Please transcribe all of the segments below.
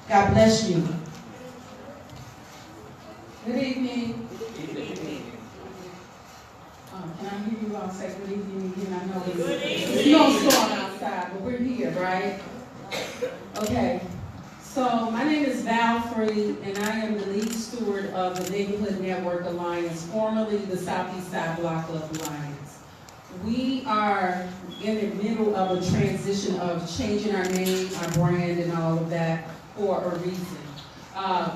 God bless you. Good evening. Can I hear you all say good evening again? I know it's snowstorm outside, but we're here, right? Okay. So my name is Val Free, and I am the lead steward of the Neighborhood Network Alliance, formerly the Southeast Side Block Club Alliance. We are in the middle of a transition of changing our name, our brand, and all of that for a reason.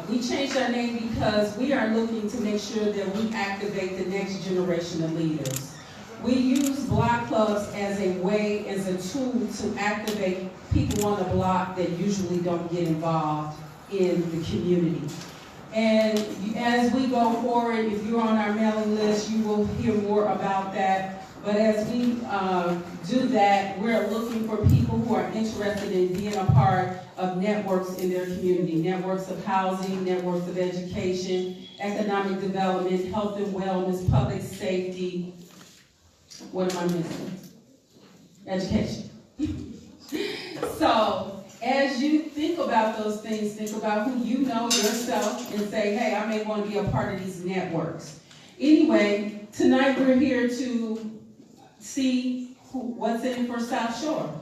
We changed our name because we are looking to make sure that we activate the next generation of leaders. We use block clubs as a way, as a tool to activate people on the block that usually don't get involved in the community. And as we go forward, if you're on our mailing list, you will hear more about that. But as we do that, we're looking for people who are interested in being a part of networks in their community, networks of housing, networks of education, economic development, health and wellness, public safety. What am I missing? Education. So, as you think about those things, think about who you know yourself and say, hey, I may want to be a part of these networks. Anyway, tonight we're here to see what's in it for South Shore.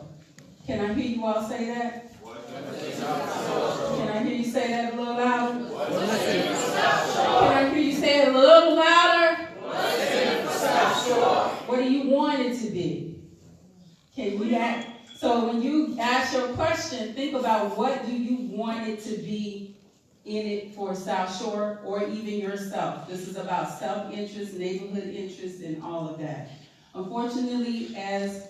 Can I hear you all say that? Can I hear you say that a little louder? Can I hear you say it a little louder? What do you want it to be? Can you ask? So when you ask your question, think about what do you want it to be in it for South Shore or even yourself. This is about self-interest, neighborhood interest, and all of that. Unfortunately, as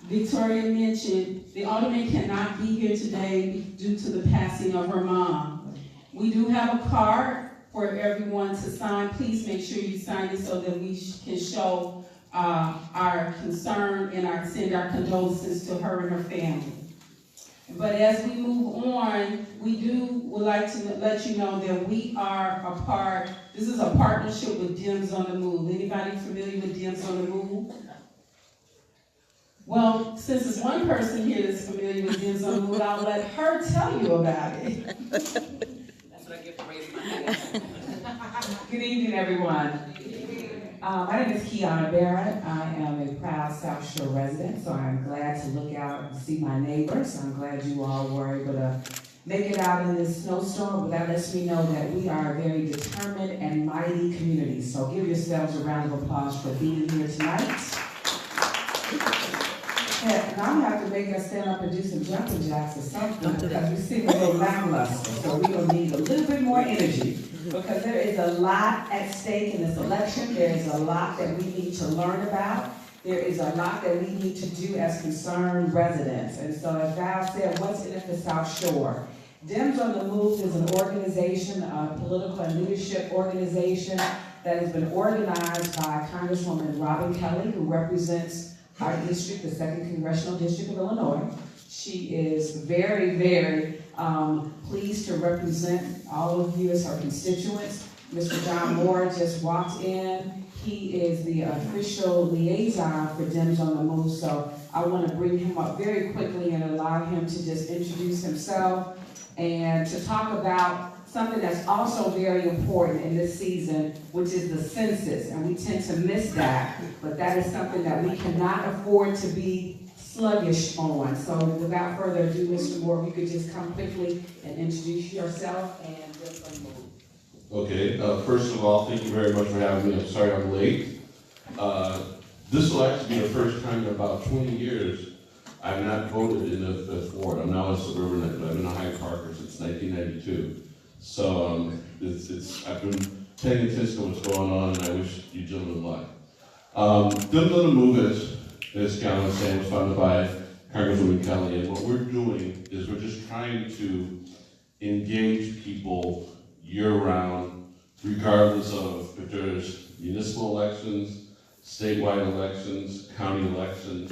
Victoria mentioned, the Alderman cannot be here today due to the passing of her mom. We do have a card for everyone to sign. Please make sure you sign it so that we can show our concern and send our condolences to her and her family. But as we move on, would like to let you know that we are a part. This is a partnership with Dems on the Move. Anybody familiar with Dems on the Move? Well, since there's one person here that's familiar with Dems on the Move, I'll let her tell you about it. That's what I get for raising my hand. Good evening, everyone. My name is Kiana Barrett. I am a proud South Shore resident, so I'm glad to look out and see my neighbors. I'm glad you all were able to make it out in this snowstorm, but that lets me know that we are a very determined and mighty community. So give yourselves a round of applause for being here tonight. And I'm gonna have to make us stand up and do some jumping jacks or something because we seem a little lackluster. So we're gonna need a little bit more energy because there is a lot at stake in this election. There is a lot that we need to learn about. There is a lot that we need to do as concerned residents. And so as Val said, what's in it for South Shore? Dems on the Move is an organization, a political and leadership organization that has been organized by Congresswoman Robin Kelly, who represents our district, the 2nd Congressional District of Illinois. She is very, very pleased to represent all of you as her constituents. Mr. John Moore just walked in. He is the official liaison for Dems on the Move, so I want to bring him up very quickly and allow him to just introduce himself and to talk about something that's also very important in this season, which is the census, and we tend to miss that, but that is something that we cannot afford to be sluggish on. So without further ado, Mr. Moore, if you could just come quickly and introduce yourself and just move. Okay, first of all, thank you very much for having me. I'm sorry I'm late. This will actually be the first time in about 20 years I've not voted in the 5th Ward. I'm now a suburbanite, but I've been a Hyde Parker since 1992. So I've been paying attention to what's going on, and I wish you gentlemen luck. Dems on the Move, as Calvin was saying, was funded by Congresswoman Kelly, and what we're doing is we're just trying to engage people year-round, regardless of if there's municipal elections, statewide elections, county elections,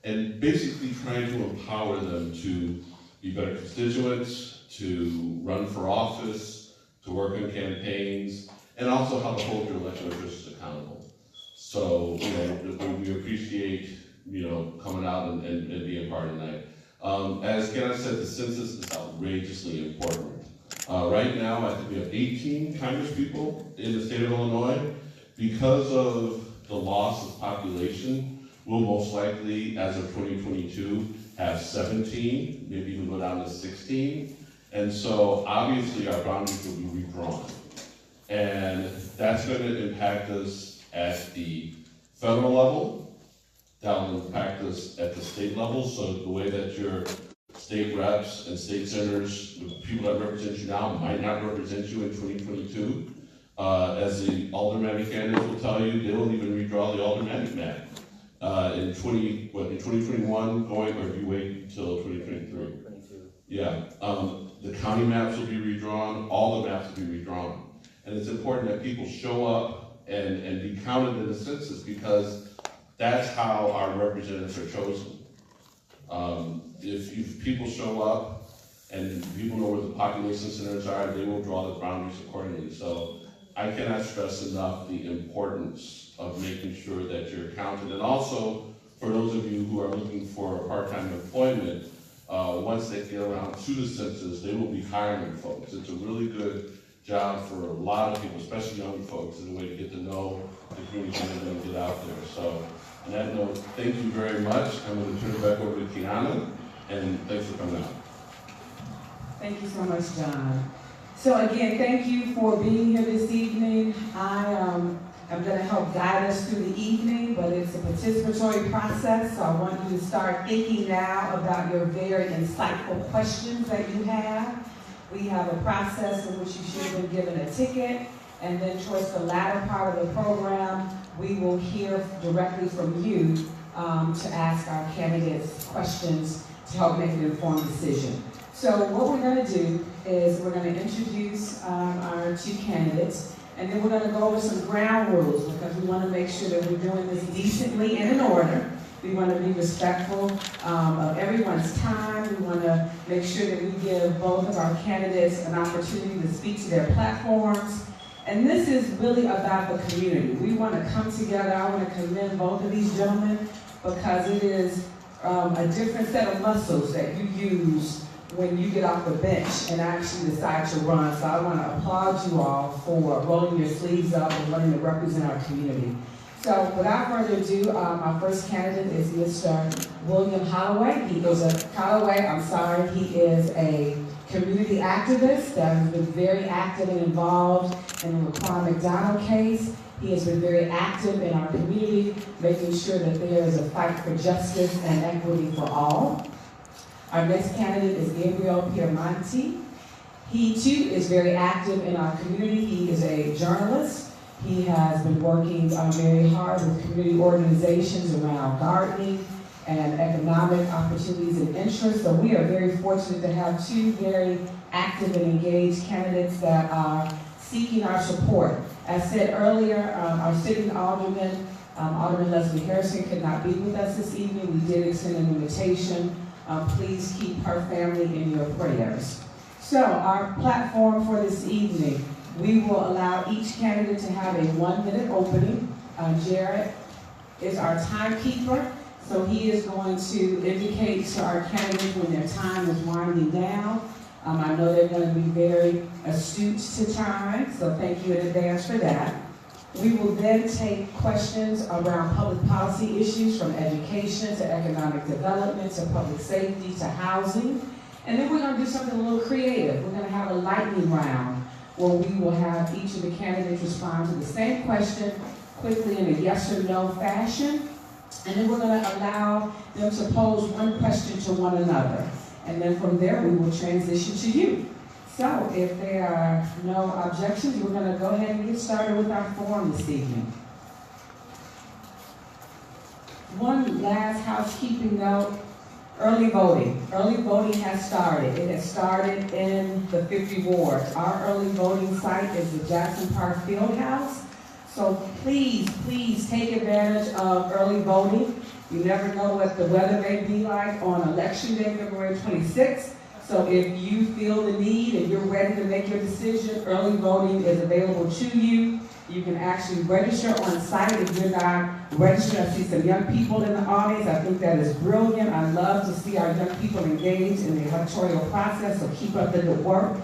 and basically trying to empower them to be better constituents, to run for office, to work on campaigns, and also how to hold your elected officials accountable. So, we appreciate, coming out and being part of the night. As Kenna said, the census is outrageously important. Right now, I think we have 18 congresspeople in the state of Illinois. Because of the loss of population, we'll most likely, as of 2022, have 17, maybe even go down to 16. And so obviously our boundaries will be redrawn. And that's going to impact us at the federal level, that will impact us at the state level. So the way that your state reps and state senators, the people that represent you now, might not represent you in 2022. As the aldermanic candidates will tell you, they won't even redraw the aldermanic map in 2021, going, or do you wait until 2023? Yeah, the county maps will be redrawn, all the maps will be redrawn. And it's important that people show up and be counted in the census, because that's how our representatives are chosen. If people show up and people know where the population centers are, they will draw the boundaries accordingly. So I cannot stress enough the importance of making sure that you're counted. And also, for those of you who are looking for part-time employment, once they get around to the census, they will be hiring folks. It's a really good job for a lot of people, especially young folks, as a way to get to know the community and get out there. So, on that note, thank you very much. I'm going to turn it back over to Kiana, and thanks for coming out. Thank you so much, John. So again, thank you for being here this evening. I'm going to help guide us through the evening, but it's a participatory process, so I want you to start thinking now about your very insightful questions that you have. We have a process in which you should have been given a ticket, and then towards the latter part of the program, we will hear directly from you to ask our candidates questions to help make an informed decision. So what we're going to do is we're going to introduce our two candidates, and then we're going to go over some ground rules, because we want to make sure that we're doing this decently and in order. We want to be respectful of everyone's time. We want to make sure that we give both of our candidates an opportunity to speak to their platforms. And this is really about the community. We want to come together. I want to commend both of these gentlemen, because it is a different set of muscles that you use when you get off the bench and actually decide to run. So I want to applaud you all for rolling your sleeves up and wanting to represent our community. So without further ado, our first candidate is Mr. William Calloway. He is he is a community activist that has been very active and involved in the Laquan McDonald case. He has been very active in our community, making sure that there is a fight for justice and equity for all. Our next candidate is Gabriel Piemonte. He too is very active in our community. He is a journalist. He has been working very hard with community organizations around gardening and economic opportunities and interests. So we are very fortunate to have two very active and engaged candidates that are seeking our support. As said earlier, our sitting alderman, Alderman Hairston, could not be with us this evening. We did extend an invitation. Please keep her family in your prayers. So our platform for this evening, we will allow each candidate to have a 1-minute opening. Jared is our timekeeper, so he is going to indicate to our candidates when their time is winding down. I know they're going to be very astute to time, so thank you in advance for that. We will then take questions around public policy issues, from education to economic development to public safety to housing. And then we're going to do something a little creative. We're going to have a lightning round where we will have each of the candidates respond to the same question quickly in a yes or no fashion. And then we're going to allow them to pose one question to one another. And then from there, we will transition to you. So if there are no objections, we're going to go ahead and get started with our forum this evening. One last housekeeping note, early voting. Early voting has started. It has started in the 50 wards. Our early voting site is the Jackson Park Fieldhouse. So please, please take advantage of early voting. You never know what the weather may be like on Election Day, February 26th. So if you feel the need and you're ready to make your decision, early voting is available to you. You can actually register on site if you're not registered. I see some young people in the audience. I think that is brilliant. I love to see our young people engaged in the electoral process, so keep up the good work.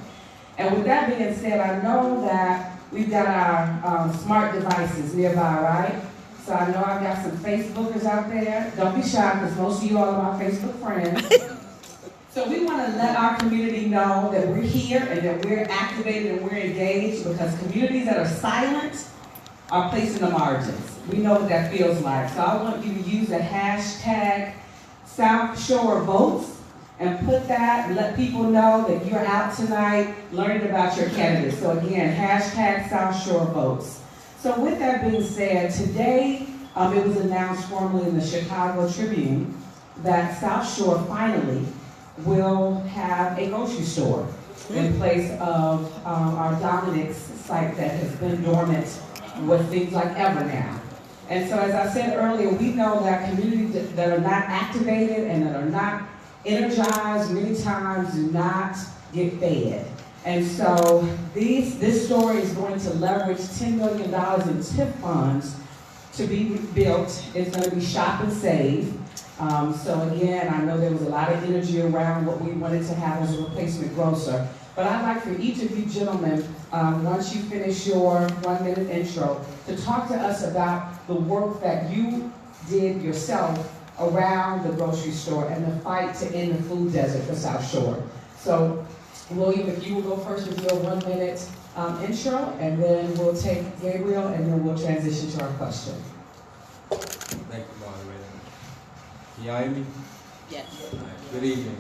And with that being said, I know that we've got our smart devices nearby, right? So I know I've got some Facebookers out there. Don't be shy, because most of you all are my Facebook friends. So we want to let our community know that we're here and that we're activated and we're engaged, because communities that are silent are placed in the margins. We know what that feels like. So I want you to use the hashtag South Shore Votes and put that and let people know that you're out tonight learning about your candidates. So again, hashtag South Shore Votes. So with that being said, today it was announced formally in the Chicago Tribune that South Shore finally will have a grocery store in place of our Dominic's site that has been dormant what seems like ever now. And so as I said earlier, we know that communities that are not activated and that are not energized many times do not get fed. And so this store is going to leverage $10 million in TIF funds to be built. It's going to be shop and save. So again, I know there was a lot of energy around what we wanted to have as a replacement grocer. But I'd like for each of you gentlemen, once you finish your 1-minute intro, to talk to us about the work that you did yourself around the grocery store and the fight to end the food desert for South Shore. So, William, if you will go first with your 1-minute intro, and then we'll take Gabriel, and then we'll transition to our question. Thank you, moderator. Can y'all hear me? Yes. Good evening.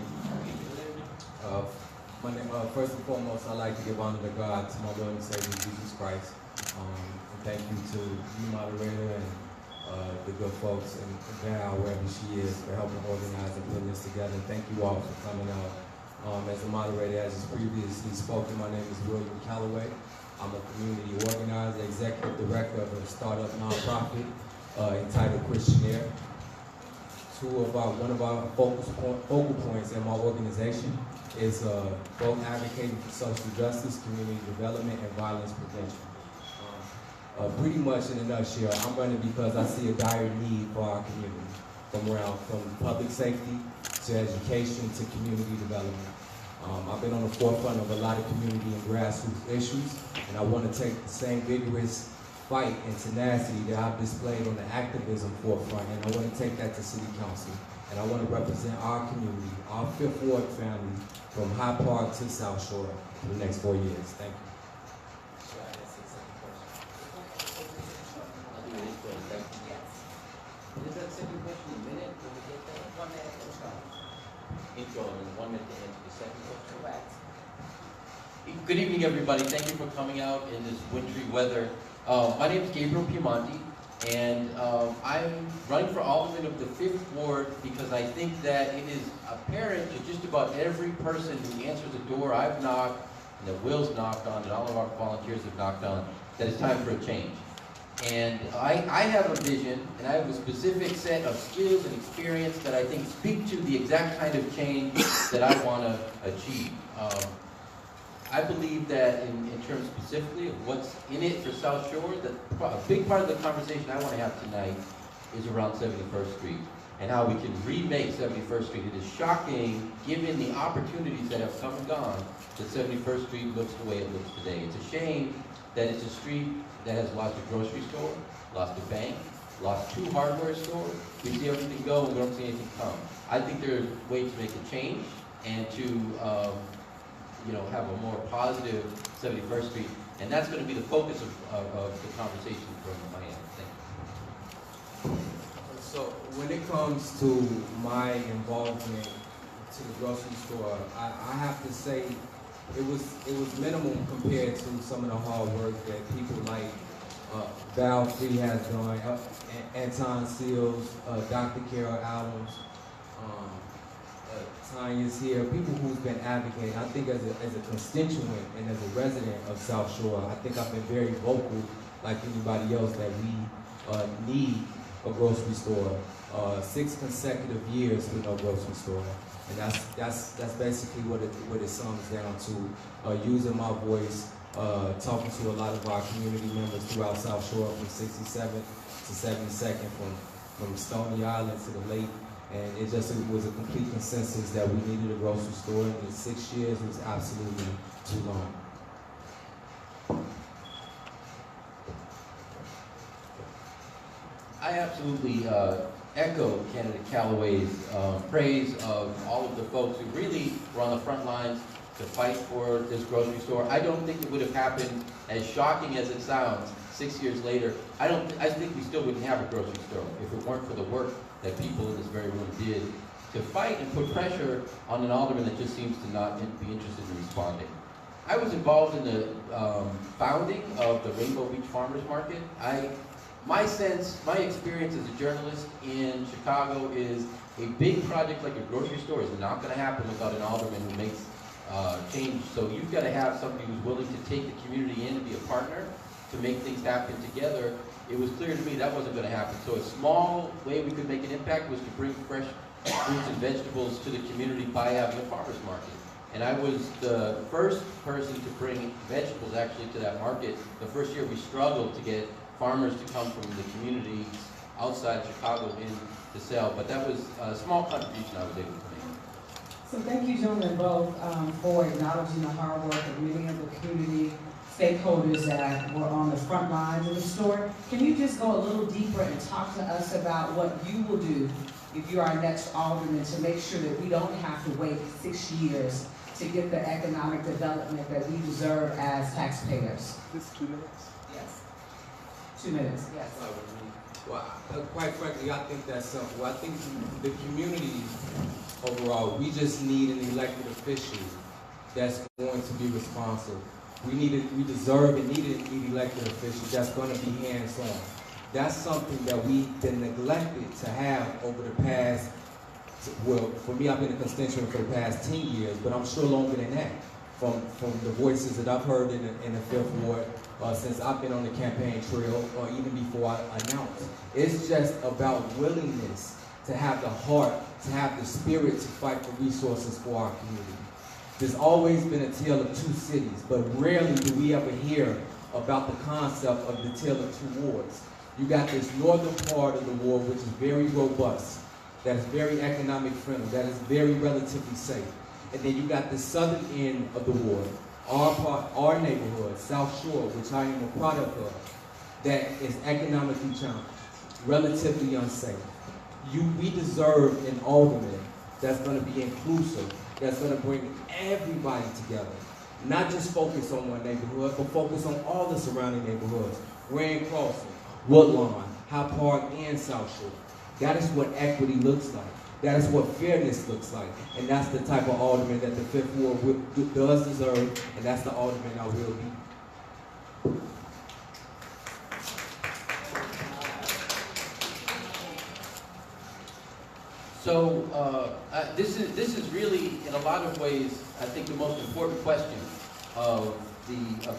My name, first and foremost, I'd like to give honor to God, to my Lord and Savior, Jesus Christ. And thank you to you, moderator, and the good folks, and Val, wherever she is, for helping organize and putting this together. Thank you all for coming out. As the moderator has previously spoken, my name is William Calloway. I'm a community organizer, executive director of a startup nonprofit entitled Questionnaire. One of our focal points in my organization is both advocating for social justice, community development, and violence prevention. Pretty much in a nutshell, I'm running because I see a dire need for our community, from public safety to education to community development. I've been on the forefront of a lot of community and grassroots issues, and I want to take the same vigorous fight and tenacity that I've displayed on the activism forefront, and I want to take that to City Council. And I want to represent our community, our Fifth Ward family, from Hyde Park to South Shore for the next 4 years. Thank you. Is that second question a minute? Will we get that? 1 minute intro, and then 1 minute to answer the second question. Correct. Good evening, everybody. Thank you for coming out in this wintry weather. My name is Gabriel Piemonte, and I'm running for alderman of the 5th Ward because I think that it is apparent to just about every person who answers the door I've knocked, and that Will's knocked on, and all of our volunteers have knocked on, that it's time for a change. And I have a vision, and I have a specific set of skills and experience that I think speak to the exact kind of change that I want to achieve. I believe that in terms specifically of what's in it for South Shore, that a big part of the conversation I want to have tonight is around 71st Street and how we can remake 71st Street. It is shocking, given the opportunities that have come and gone, that 71st Street looks the way it looks today. It's a shame that it's a street that has lost a grocery store, lost a bank, lost 2 hardware stores. We see everything go and we don't see anything come. I think there's ways to make a change and to have a more positive 71st Street, and that's going to be the focus of the conversation from my end. Thank you. So when it comes to my involvement to the grocery store, I have to say it was minimum compared to some of the hard work that people like Val Free has done, Anton Seals, Dr. Carol Adams, Tanya's here, people who's been advocating. I think as a constituent and as a resident of South Shore, I think I've been very vocal, like anybody else, that we need a grocery store. 6 consecutive years with no grocery store, and that's basically what it sums down to. Using my voice, talking to a lot of our community members throughout South Shore, from 67th to 72nd, from Stony Island to the lake. And it was a complete consensus that we needed a grocery store, and in 6 years was absolutely too long. I absolutely echo candidate Calloway's praise of all of the folks who really were on the front lines to fight for this grocery store. I don't think it would have happened, as shocking as it sounds, 6 years later. I think we still wouldn't have a grocery store if it weren't for the work that people in this very room did to fight and put pressure on an alderman that just seems to not be interested in responding. I was involved in the founding of the Rainbow Beach Farmers Market. My experience as a journalist in Chicago is a big project like a grocery store is not going to happen without an alderman who makes change. So you've got to have somebody who's willing to take the community in and be a partner to make things happen together. It was clear to me that wasn't going to happen. So a small way we could make an impact was to bring fresh fruits and vegetables to the community by having a farmer's market. And I was the first person to bring vegetables actually to that market. The first year we struggled to get farmers to come from the communities outside Chicago in to sell, but that was a small contribution I was able to make. So thank you, gentlemen, both for acknowledging the hard work of many of the community stakeholders that were on the front lines of the store. Can you just go a little deeper and talk to us about what you will do if you're our next alderman to make sure that we don't have to wait 6 years to get the economic development that we deserve as taxpayers? Just 2 minutes. Yes. 2 minutes, yes. Well, quite frankly, I think that's something. Well, I think the community overall, we just need an elected official that's going to be responsive. We deserve and need an elected official that's going to be hands-on. That's something that we've been neglected to have over the past, well, for me, I've been a constituent for the past 10 years, but I'm sure longer than that. From the voices that I've heard in the 5th Ward since I've been on the campaign trail, or even before I announced. It's just about willingness to have the heart, to have the spirit to fight for resources for our community. There's always been a tale of 2 cities, but rarely do we ever hear about the concept of the tale of 2 wards. You got this northern part of the ward, which is very robust, that is very economic friendly, that is very relatively safe. And then you got the southern end of the ward, our neighborhood, South Shore, which I am a product of, that is economically challenged, relatively unsafe. We deserve an alderman that's going to be inclusive, that's going to bring everybody together. Not just focus on one neighborhood, but focus on all the surrounding neighborhoods. Grand Crossing, Woodlawn, High Park, and South Shore. That is what equity looks like. That is what fairness looks like. And that's the type of alderman that the 5th Ward does deserve, and that's the alderman I will be. So this is really, in a lot of ways, I think the most important question of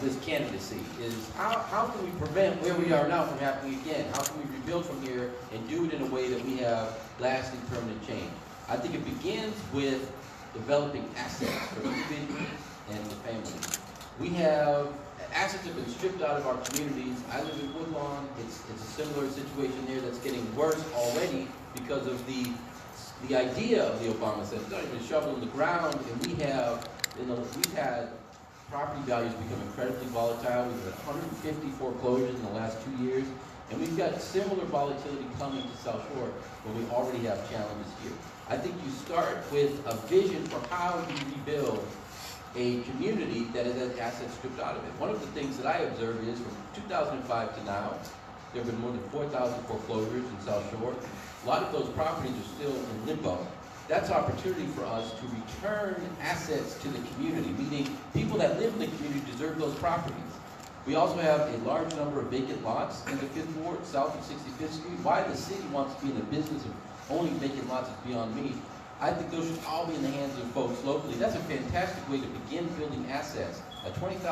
this candidacy is how can we prevent where we are now from happening again? How can we rebuild from here and do it in a way that we have lasting, permanent change? I think it begins with developing assets for individuals and for families. Assets have been stripped out of our communities. I live in Woodlawn. It's a similar situation there that's getting worse already because of the idea of the Obama Center. It's not even a shovel in the ground, and we've had property values become incredibly volatile. We've had 150 foreclosures in the last 2 years, and we've got similar volatility coming to South Shore, but we already have challenges here. I think you start with a vision for how you rebuild a community that has had assets stripped out of it. One of the things that I observe is from 2005 to now, there have been more than 4,000 foreclosures in South Shore. A lot of those properties are still in limbo. That's opportunity for us to return assets to the community, meaning people that live in the community deserve those properties. We also have a large number of vacant lots in the 5th Ward, south of 65th Street. Why the city wants to be in the business of owning vacant lots is beyond me. I think those should all be in the hands of folks locally. That's a fantastic way to begin building assets. A $20,000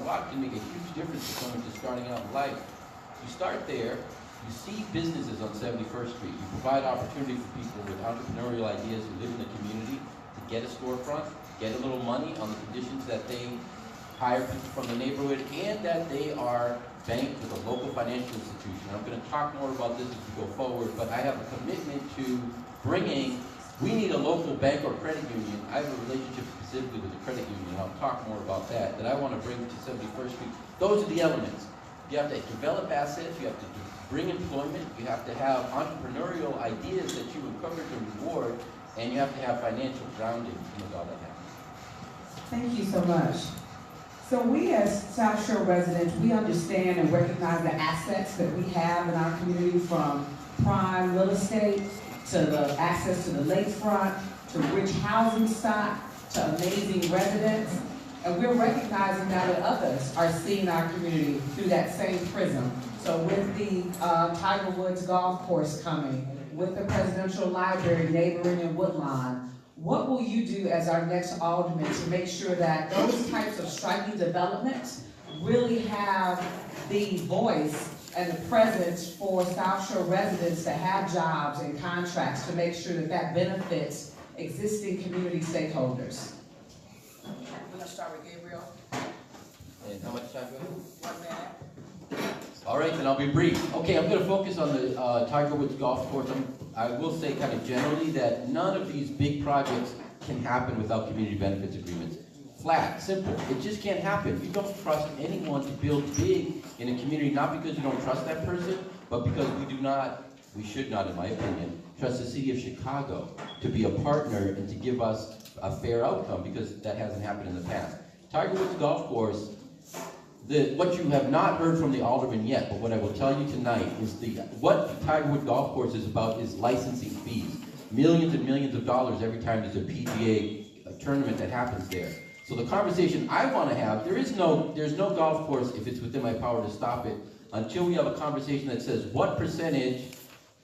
lot can make a huge difference to someone just starting out in life. You start there. You see businesses on 71st Street. You provide opportunity for people with entrepreneurial ideas who live in the community to get a storefront, get a little money on the conditions that they hire people from the neighborhood, and that they are banked with a local financial institution. I'm going to talk more about this as we go forward, but I have a commitment to bringing, we need a local bank or credit union. I have a relationship specifically with the credit union. I'll talk more about that I want to bring to 71st Street. Those are the elements. You have to develop assets, you have to bring employment, you have to have entrepreneurial ideas that you encourage and reward, and you have to have financial grounding to make all that happen. Thank you so much. So we as South Shore residents, we understand and recognize the assets that we have in our community, from prime real estate to the access to the lakefront, to rich housing stock, to amazing residents. And we're recognizing now that others are seeing our community through that same prism. So with the Tiger Woods Golf Course coming, with the Presidential Library neighboring in Woodlawn, what will you do as our next alderman to make sure that those types of striking developments really have the voice and the presence for South Shore residents to have jobs and contracts, to make sure that that benefits existing community stakeholders? We're gonna start with Gabriel. And how much time do I have? 1 minute. All right, then I'll be brief. Okay, I'm going to focus on the Tiger Woods Golf Course. I will say kind of generally that none of these big projects can happen without community benefits agreements. Flat, simple. It just can't happen. You don't trust anyone to build big in a community, not because you don't trust that person, but because we should not, in my opinion, trust the city of Chicago to be a partner and to give us a fair outcome, because that hasn't happened in the past. Tiger Woods Golf Course, what you have not heard from the alderman yet, but what I will tell you tonight is what Tiger Woods Golf Course is about is licensing fees. Millions and millions of dollars every time there's a PGA tournament that happens there. So the conversation I want to have, there's no golf course, if it's within my power to stop it, until we have a conversation that says what percentage,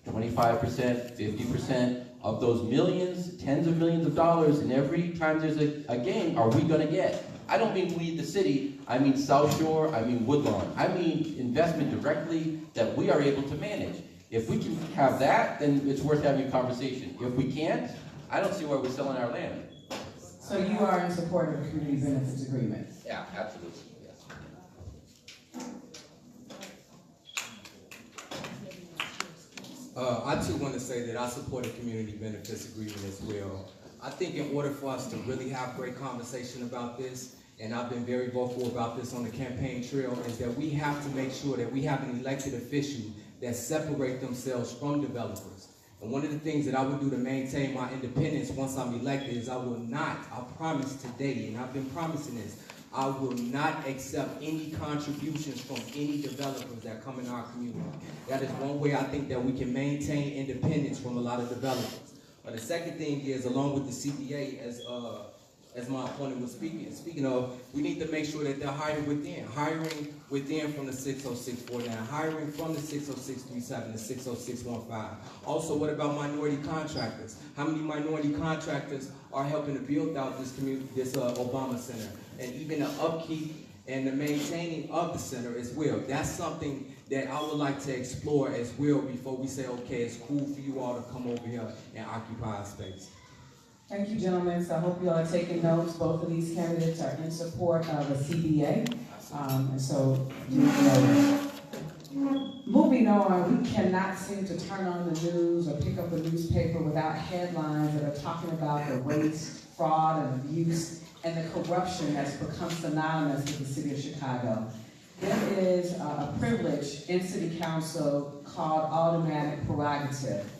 25%, 50% of those millions, tens of millions of dollars, and every time there's a game, are we going to get? I don't mean we, the city, I mean South Shore, I mean Woodlawn. I mean investment directly that we are able to manage. If we can have that, then it's worth having a conversation. If we can't, I don't see why we're selling our land. So you are in support of the community benefits agreement? Yeah, absolutely, yes. I too want to say that I support a community benefits agreement as well. I think in order for us to really have great conversation about this, and I've been very vocal about this on the campaign trail, is that we have to make sure that we have an elected official that separate themselves from developers. And one of the things that I will do to maintain my independence once I'm elected is I promise today, and I've been promising this, I will not accept any contributions from any developers that come in our community. That is one way I think that we can maintain independence from a lot of developers. But the second thing is, along with the CBA, as my opponent was speaking of, we need to make sure that they're hiring within from the 60649, hiring from the 60637, the 60615. Also, what about minority contractors? How many minority contractors are helping to build out this community, this Obama Center, and even the upkeep and the maintaining of the center as well? That's something that I would like to explore as well before we say, okay, it's cool for you all to come over here and occupy our space. Thank you, gentlemen. So I hope you all are taking notes. Both of these candidates are in support of a CBA. And so, moving on, we cannot seem to turn on the news or pick up a newspaper without headlines that are talking about the waste, fraud, and abuse, and the corruption that's become synonymous with the city of Chicago. There is a privilege in city council called aldermanic prerogative.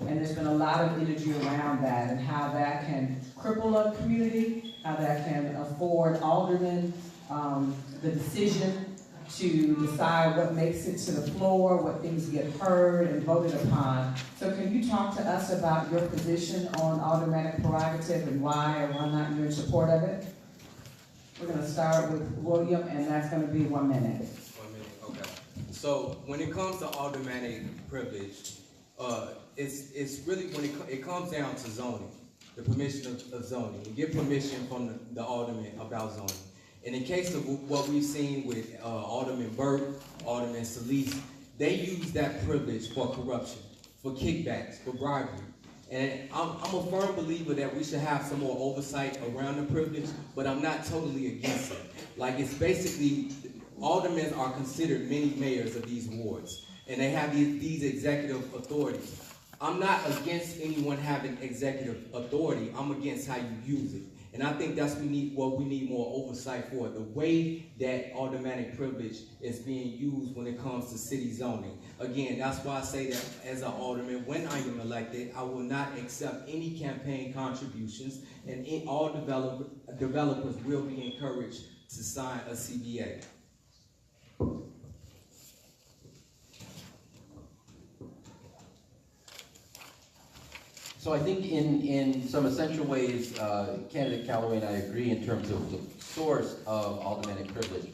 And there's been a lot of energy around that and how that can cripple a community, how that can afford aldermen the decision to decide what makes it to the floor, what things get heard and voted upon. So can you talk to us about your position on aldermanic prerogative and why or why not you're in support of it? We're going to start with William, and that's going to be 1 minute. 1 minute, okay. So when it comes to aldermanic privilege, it's really when it comes down to zoning, the permission of zoning. You get permission from the alderman about zoning. And in case of what we've seen with Alderman Burke, Alderman Solis, they use that privilege for corruption, for kickbacks, for bribery. And I'm a firm believer that we should have some more oversight around the privilege, but I'm not totally against it. Like, it's basically, aldermen are considered mini mayors of these wards, and they have these executive authorities. I'm not against anyone having executive authority. I'm against how you use it. And I think that's what we need more oversight for, the way that aldermanic privilege is being used when it comes to city zoning. Again, that's why I say that as an alderman, when I am elected, I will not accept any campaign contributions, and all developers will be encouraged to sign a CBA. So I think in some essential ways, candidate Calloway and I agree in terms of the source of aldermanic privilege.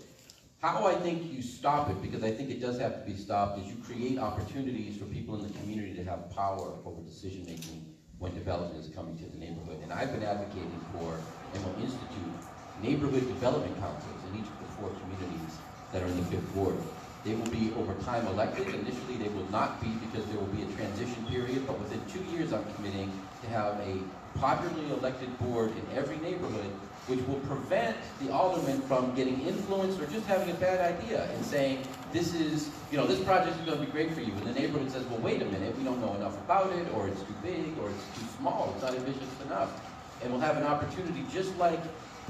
How I think you stop it, because I think it does have to be stopped, is you create opportunities for people in the community to have power over decision making when development is coming to the neighborhood. And I've been advocating for, and will institute, neighborhood development councils in each of the 4 communities that are in the 5th ward. They will be over time elected. Initially, they will not be, because there will be a transition period, but within 2 years, I'm committing to have a popularly elected board in every neighborhood, which will prevent the alderman from getting influenced or just having a bad idea and saying, this is, this project is going to be great for you. And the neighborhood says, well, wait a minute, we don't know enough about it, or it's too big, or it's too small, it's not ambitious enough. And we'll have an opportunity, just like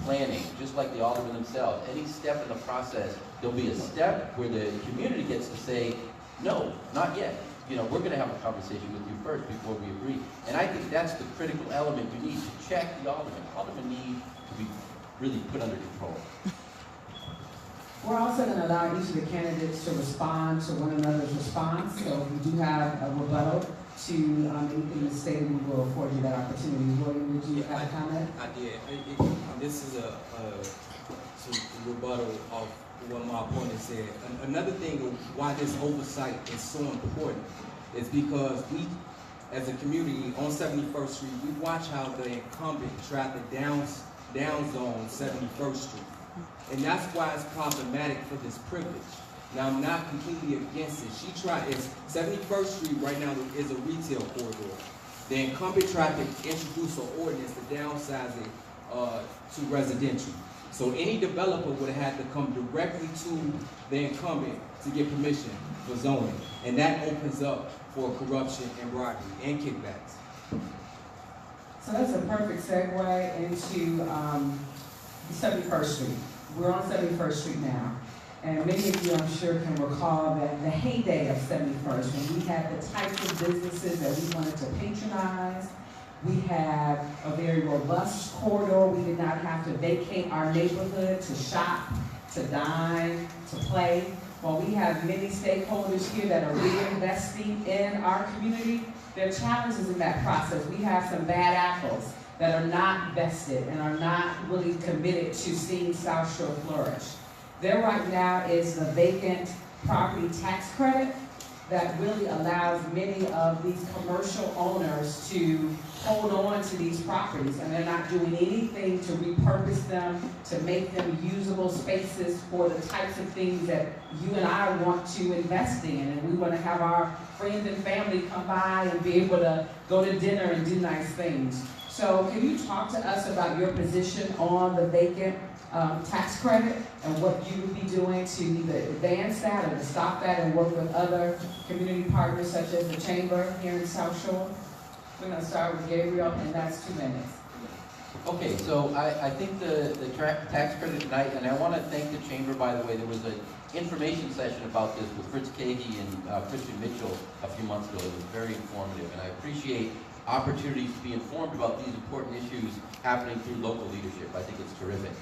planning, just like the aldermen themselves. Any step in the process, there'll be a step where the community gets to say, no, not yet. We're going to have a conversation with you first before we agree. And I think that's the critical element you need to check the aldermen. Aldermen need to be really put under control. We're also going to allow each of the candidates to respond to one another's response. So if you do have a rebuttal to anything that's stated, we will afford you that opportunity. William, did you have a comment? I did. This is a rebuttal of what my opponent said. Another thing of why this oversight is so important is because we, as a community on 71st Street, we watch how the incumbent tried to down zone 71st Street. And that's why it's problematic for this privilege. Now, I'm not completely against it. 71st Street right now is a retail corridor. The incumbent tried to introduce an ordinance to downsize it to residential. So any developer would have had to come directly to the incumbent to get permission for zoning. And that opens up for corruption and bribery and kickbacks. So that's a perfect segue into 71st Street. We're on 71st Street now. And many of you, I'm sure, can recall that the heyday of 71st, when we had the types of businesses that we wanted to patronize. We had a very robust corridor. We did not have to vacate our neighborhood to shop, to dine, to play. While we have many stakeholders here that are reinvesting in our community, there are challenges in that process. We have some bad apples that are not vested and are not really committed to seeing South Shore flourish. There right now is the vacant property tax credit that really allows many of these commercial owners to hold on to these properties, and they're not doing anything to repurpose them, to make them usable spaces for the types of things that you and I want to invest in. And we want to have our friends and family come by and be able to go to dinner and do nice things. So can you talk to us about your position on the vacant tax credit and what you would be doing to either advance that or to stop that and work with other community partners such as the Chamber here in South Shore? We're going to start with Gabriel, and that's 2 minutes. Okay, so I think the tax credit tonight, and I want to thank the Chamber, by the way. There was an information session about this with Fritz Cagey and Christian Mitchell a few months ago. It was very informative, and I appreciate opportunities to be informed about these important issues happening through local leadership. I think it's terrific.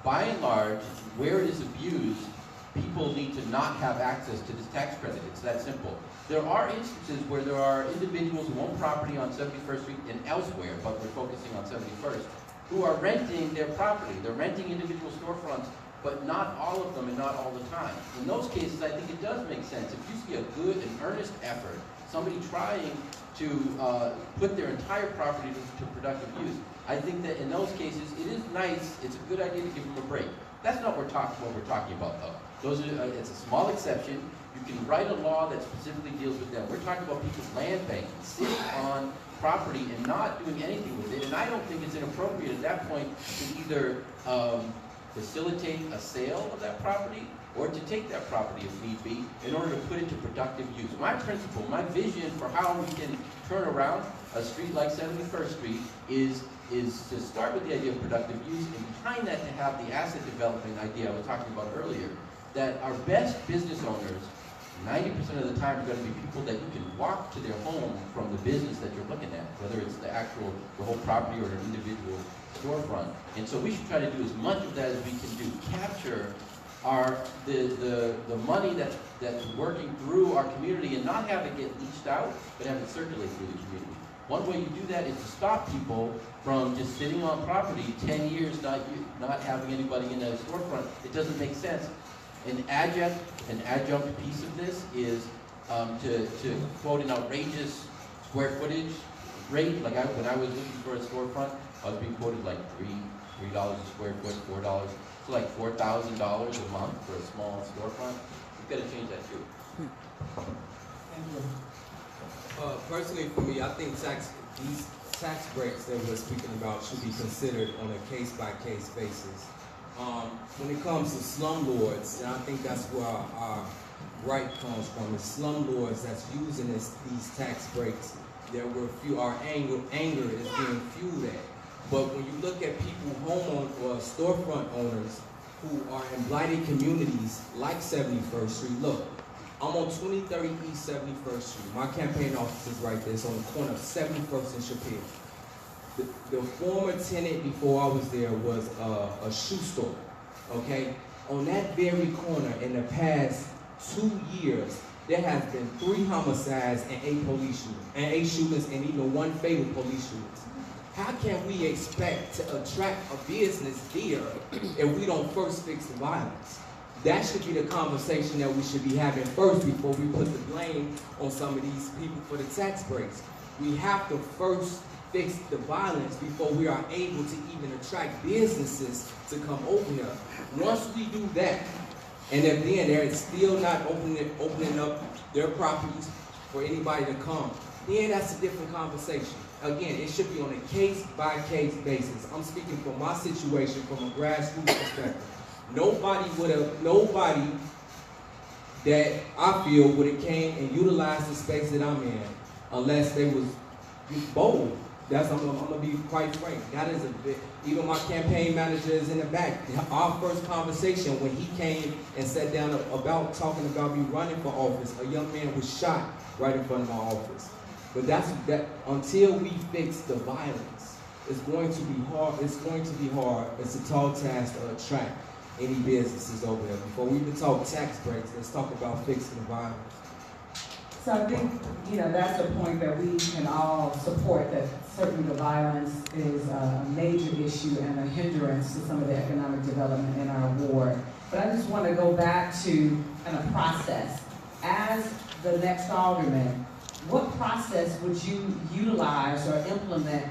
By and large, where it is abused, people need to not have access to this tax credit. It's that simple. There are instances where there are individuals who own property on 71st Street and elsewhere, but we're focusing on 71st, who are renting their property. They're renting individual storefronts, but not all of them and not all the time. In those cases, I think it does make sense. If you see a good and earnest effort, somebody trying to put their entire property to productive use, I think that in those cases, it is nice, it's a good idea to give them a break. That's not what we're talking about, though. It's a small exception. You can write a law that specifically deals with them. We're talking about people's land banking, sitting on property and not doing anything with it. And I don't think it's inappropriate at that point to either facilitate a sale of that property or to take that property if need be in order to put it to productive use. My principle, my vision for how we can turn around a street like 71st Street is to start with the idea of productive use, and behind that to have the asset development idea I was talking about earlier, that our best business owners 90% of the time are going to be people that you can walk to their home from the business that you're looking at, whether it's the whole property or an individual storefront. And so we should try to do as much of that as we can do. Capture the money that's working through our community and not have it get leached out, but have it circulate through the community. One way you do that is to stop people from just sitting on property 10 years not having anybody in that storefront. It doesn't make sense. An adjunct piece of this is to quote an outrageous square footage rate. Like when I was looking for a storefront, I was being quoted like $3 a square foot, $4. So like $4,000 a month for a small storefront. We've got to change that too. Thank you. Personally, for me, I think these tax breaks that we're speaking about should be considered on a case-by-case basis. When it comes to slumlords, and I think that's where our right comes from, is slumlords that's using these tax breaks. Our anger is being fueled at. But when you look at people, homeowners or storefront owners who are in blighted communities like 71st Street, look, I'm on 2030 East 71st Street. My campaign office is right there. It's on the corner of 71st and Chappelle. The former tenant before I was there was a shoe store, okay? On that very corner in the past 2 years, there has been 3 homicides and 8 shootings and even 1 fatal police shooting. How can we expect to attract a business there if we don't first fix the violence? That should be the conversation that we should be having first before we put the blame on some of these people for the tax breaks. We have to first fix the violence before we are able to even attract businesses to come over here. Once we do that, and if then they're still not opening up their properties for anybody to come, then that's a different conversation. Again, it should be on a case-by-case basis. I'm speaking from my situation from a grassroots perspective. Nobody that I feel would have came and utilized the space that I'm in unless they was bold. I'm gonna be quite frank. That is even my campaign manager is in the back. Our first conversation when he came and sat down about talking about me running for office, a young man was shot right in front of my office. But until we fix the violence, it's going to be hard. It's a tall task to attract any businesses over there. Before we even talk tax breaks, let's talk about fixing the violence. So I think, that's a point that we can all support, that certainly the violence is a major issue and a hindrance to some of the economic development in our ward. But I just want to go back to kind of process. As the next alderman, what process would you utilize or implement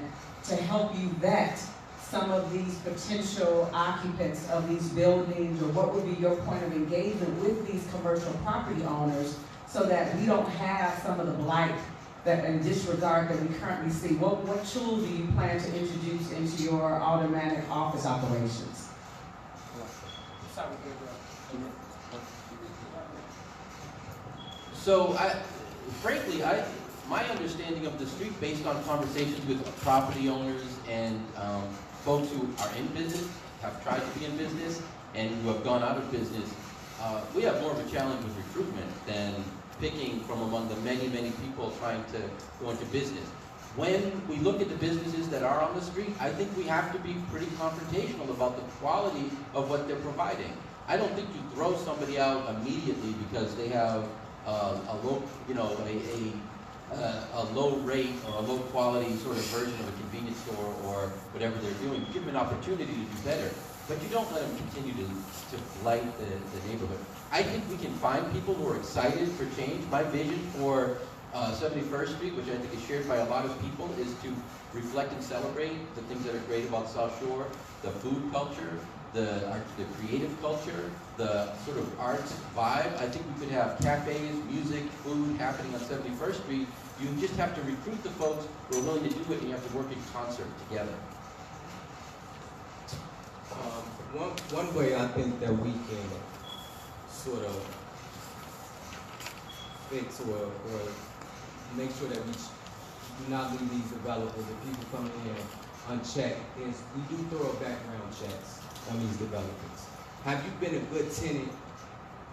to help you vet some of these potential occupants of these buildings, or what would be your point of engagement with these commercial property owners so that we don't have some of the blight and disregard that we currently see? What tools do you plan to introduce into your aldermanic office operations? Sorry, Gabriel. So, frankly, my understanding of the street, based on conversations with property owners and folks who are in business, have tried to be in business, and who have gone out of business, we have more of a challenge with recruitment than picking from among the many, many people trying to go into business. When we look at the businesses that are on the street, I think we have to be pretty confrontational about the quality of what they're providing. I don't think you throw somebody out immediately because they have a low, a low rate or a low quality sort of version of a convenience store or whatever they're doing. You give them an opportunity to do better, but you don't let them continue to blight the neighborhood. I think we can find people who are excited for change. My vision for 71st Street, which I think is shared by a lot of people, is to reflect and celebrate the things that are great about the South Shore, the food culture, the creative culture, the sort of arts vibe. I think we could have cafes, music, food happening on 71st Street. You just have to recruit the folks who are willing to do it, and you have to work in concert together. One way I think that we can sort of fix or make sure that we do not leave these developers and people coming in unchecked is we do thorough background checks on these developers. Have you been a good tenant?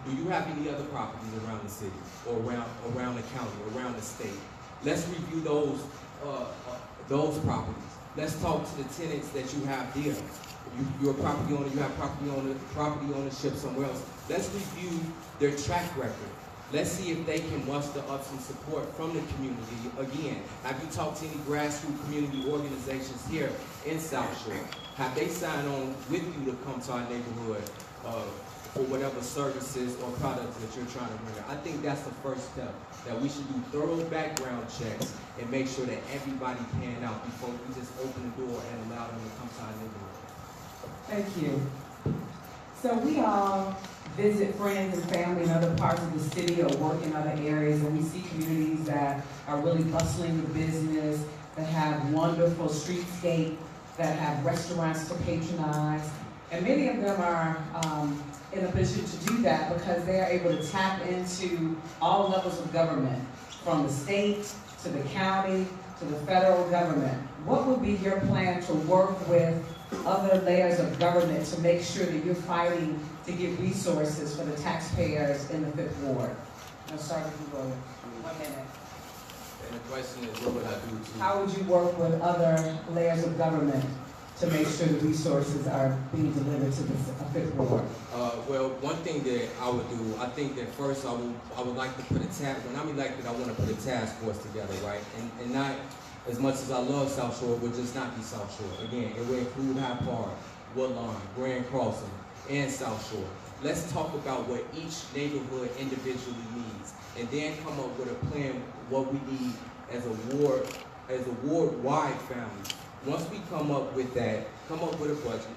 Do you have any other properties around the city or around the county, around the state? Let's review those properties. Let's talk to the tenants that you have there. You're a property owner, you have property ownership somewhere else. Let's review their track record. Let's see if they can muster up some support from the community. Again, have you talked to any grassroots community organizations here in South Shore? Have they signed on with you to come to our neighborhood for whatever services or products that you're trying to bring? I think that's the first step, that we should do thorough background checks and make sure that everybody pan out before we just open the door and allow them to come to our neighborhood. Thank you. So we all visit friends and family in other parts of the city or work in other areas, and we see communities that are really bustling with business, that have wonderful streetscape, that have restaurants to patronize, and many of them are in a position to do that because they are able to tap into all levels of government, from the state to the county to the federal government. What would be your plan to work with other layers of government to make sure that you're fighting to get resources for the taxpayers in the 5th Ward? I'll start with you, William. 1 minute. And the question is, what would I do to... How would you work with other layers of government to make sure the resources are being delivered to the 5th Ward? Well, one thing that I would do, I think that first I would like to put when I'm elected, I want to put a task force together, right? And not, as much as I love South Shore, it would just not be South Shore. Again, it would include Hyde Park, Woodlawn, Grand Crossing, and South Shore. Let's talk about what each neighborhood individually needs, and then come up with a plan what we need as a ward-wide family. Once we come up with that, come up with a budget,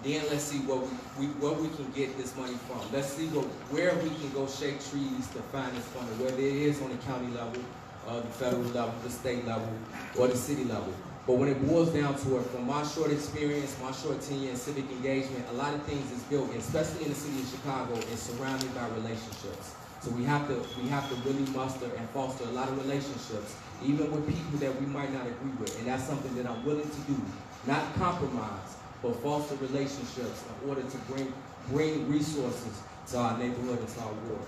then let's see what we can get this money from. Let's see where we can go shake trees to find this funding, whether it is on the county level, the federal level, the state level, or the city level. But when it boils down to it, from my short experience, my short tenure in civic engagement, a lot of things is built, especially in the city of Chicago, is surrounded by relationships. So we have to really muster and foster a lot of relationships, even with people that we might not agree with. And that's something that I'm willing to do, not compromise, but foster relationships in order to bring resources to our neighborhood and to our ward.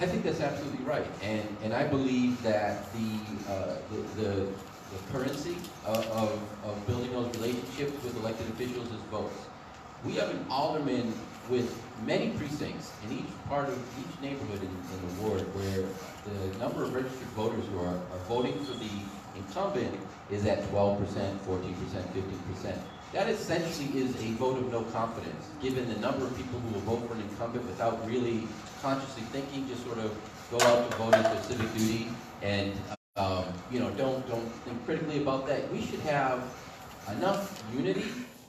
I think that's absolutely right, and I believe that the currency of building those relationships with elected officials is votes. We have an alderman with many precincts in each part of each neighborhood in the ward where the number of registered voters who are voting for the incumbent is at 12%, 14%, 15%. That essentially is a vote of no confidence, given the number of people who will vote for an incumbent without really consciously thinking, just sort of go out to vote as their civic duty, and don't think critically about that. We should have enough unity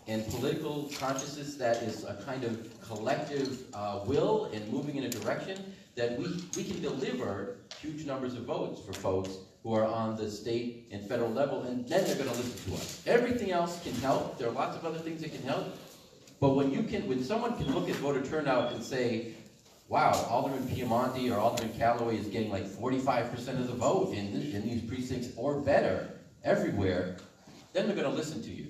and political consciousness that is a kind of collective will and moving in a direction that we can deliver huge numbers of votes for folks who are on the state and federal level, and then they're going to listen to us. Everything else can help. There are lots of other things that can help. But when someone can look at voter turnout and say, wow, Alderman Piemonte or Alderman Calloway is getting like 45% of the vote in these precincts or better everywhere, then they're going to listen to you.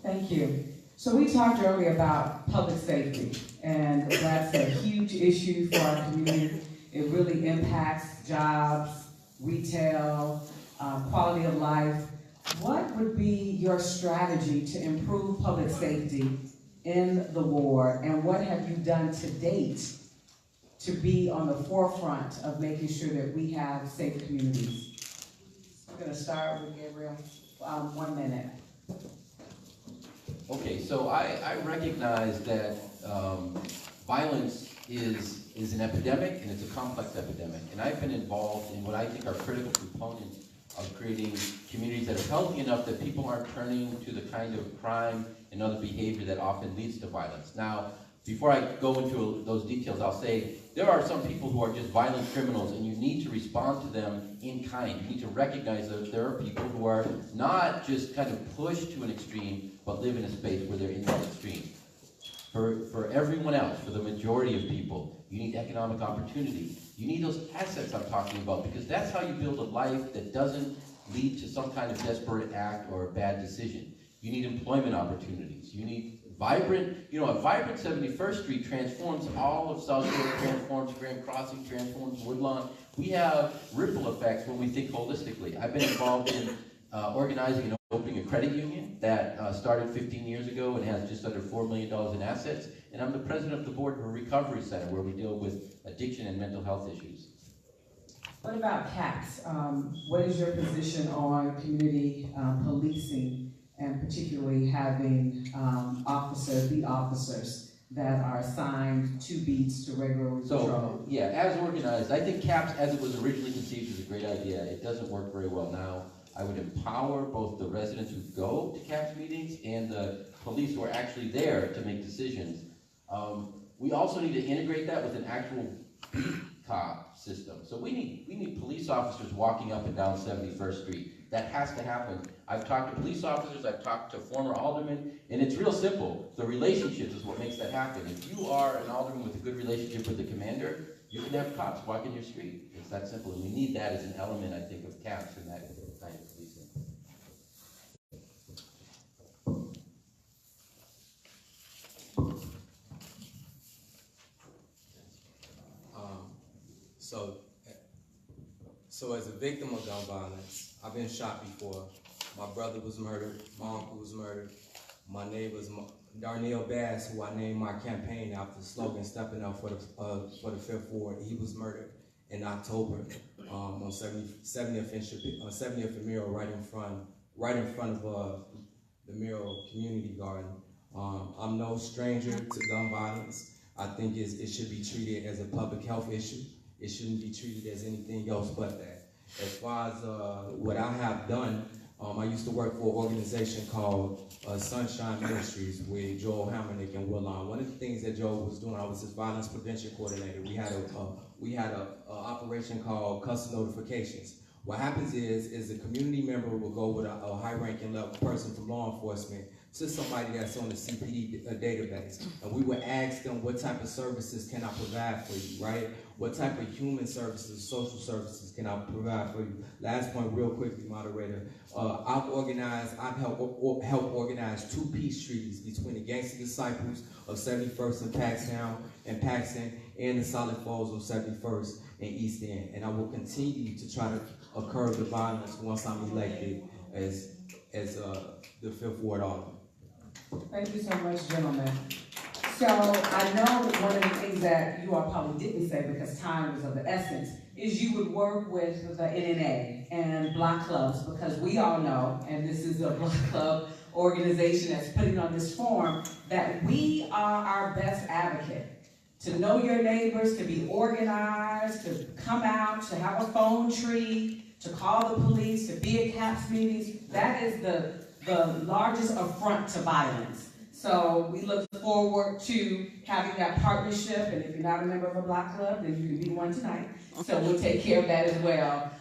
Thank you. So we talked earlier about public safety, and that's a huge issue for our community. It really impacts jobs, retail, quality of life. What would be your strategy to improve public safety in the ward, and what have you done to date to be on the forefront of making sure that we have safe communities? We're going to start with Gabriel. 1 minute. Okay, so I recognize that violence is an epidemic, and it's a complex epidemic. And I've been involved in what I think are critical components of creating communities that are healthy enough that people aren't turning to the kind of crime and other behavior that often leads to violence. Now, Before I go into those details, I'll say there are some people who are just violent criminals, and you need to respond to them in kind. You need to recognize that there are people who are not just kind of pushed to an extreme, but live in a space where they're in that extreme. For everyone else, for the majority of people, you need economic opportunity. You need those assets I'm talking about, because that's how you build a life that doesn't lead to some kind of desperate act or a bad decision. You need employment opportunities. You need vibrant, a vibrant 71st Street transforms all of South Shore, transforms Grand Crossing, transforms Woodlawn. We have ripple effects when we think holistically. I've been involved in organizing and opening a credit union that started 15 years ago and has just under $4 million in assets. And I'm the president of the board of a recovery center where we deal with addiction and mental health issues. What about CAPS? What is your position on community policing, and particularly having beat officers that are assigned to beats to regular patrol? So, yeah, as organized, I think CAPS, as it was originally conceived, is a great idea. It doesn't work very well now. I would empower both the residents who go to CAPS meetings and the police who are actually there to make decisions. We also need to integrate that with an actual beat cop system. So we need police officers walking up and down 71st Street. That has to happen. I've talked to police officers, I've talked to former aldermen, and it's real simple. The relationships is what makes that happen. If you are an alderman with a good relationship with the commander, you can have cops walking your street. It's that simple, and we need that as an element, I think, of CAPS in that kind of policing. So as a victim of gun violence, I've been shot before. My brother was murdered, my uncle was murdered, my neighbors, Darnell Bass, who I named my campaign after the slogan "Stepping Up for the Fifth Ward," he was murdered in October on 70th and Merrill, right in front of the Merrill Community Garden. I'm no stranger to gun violence. I think it should be treated as a public health issue. It shouldn't be treated as anything else but that. As far as what I have done, I used to work for an organization called Sunshine Ministries with Joel Hammernick and Woodlawn. One of the things that Joel was doing, I was his violence prevention coordinator. We had a operation called custom notifications. What happens is a community member will go with a high-ranking level person from law enforcement to somebody that's on the CPD database, and we would ask them what type of services can I provide for you, right? What type of human services, social services can I provide for you? Last point, real quickly, moderator. I've helped organize 2 peace treaties between the Gangster Disciples of 71st and Paxton and the Solid Foes of 71st and East End, and I will continue to try to curb the violence once I'm elected as the 5th Ward Alderman. Thank you so much, gentlemen. So I know one of the things that you all probably didn't say, because time is of the essence, is you would work with the NNA and block clubs, because we all know, and this is a block club organization that's putting on this forum, that we are our best advocate. To know your neighbors, to be organized, to come out, to have a phone tree, to call the police, to be at CAPS meetings, that is the largest affront to violence. So we look forward to having that partnership, and if you're not a member of a block club, then you can be one tonight. So we'll take care of that as well.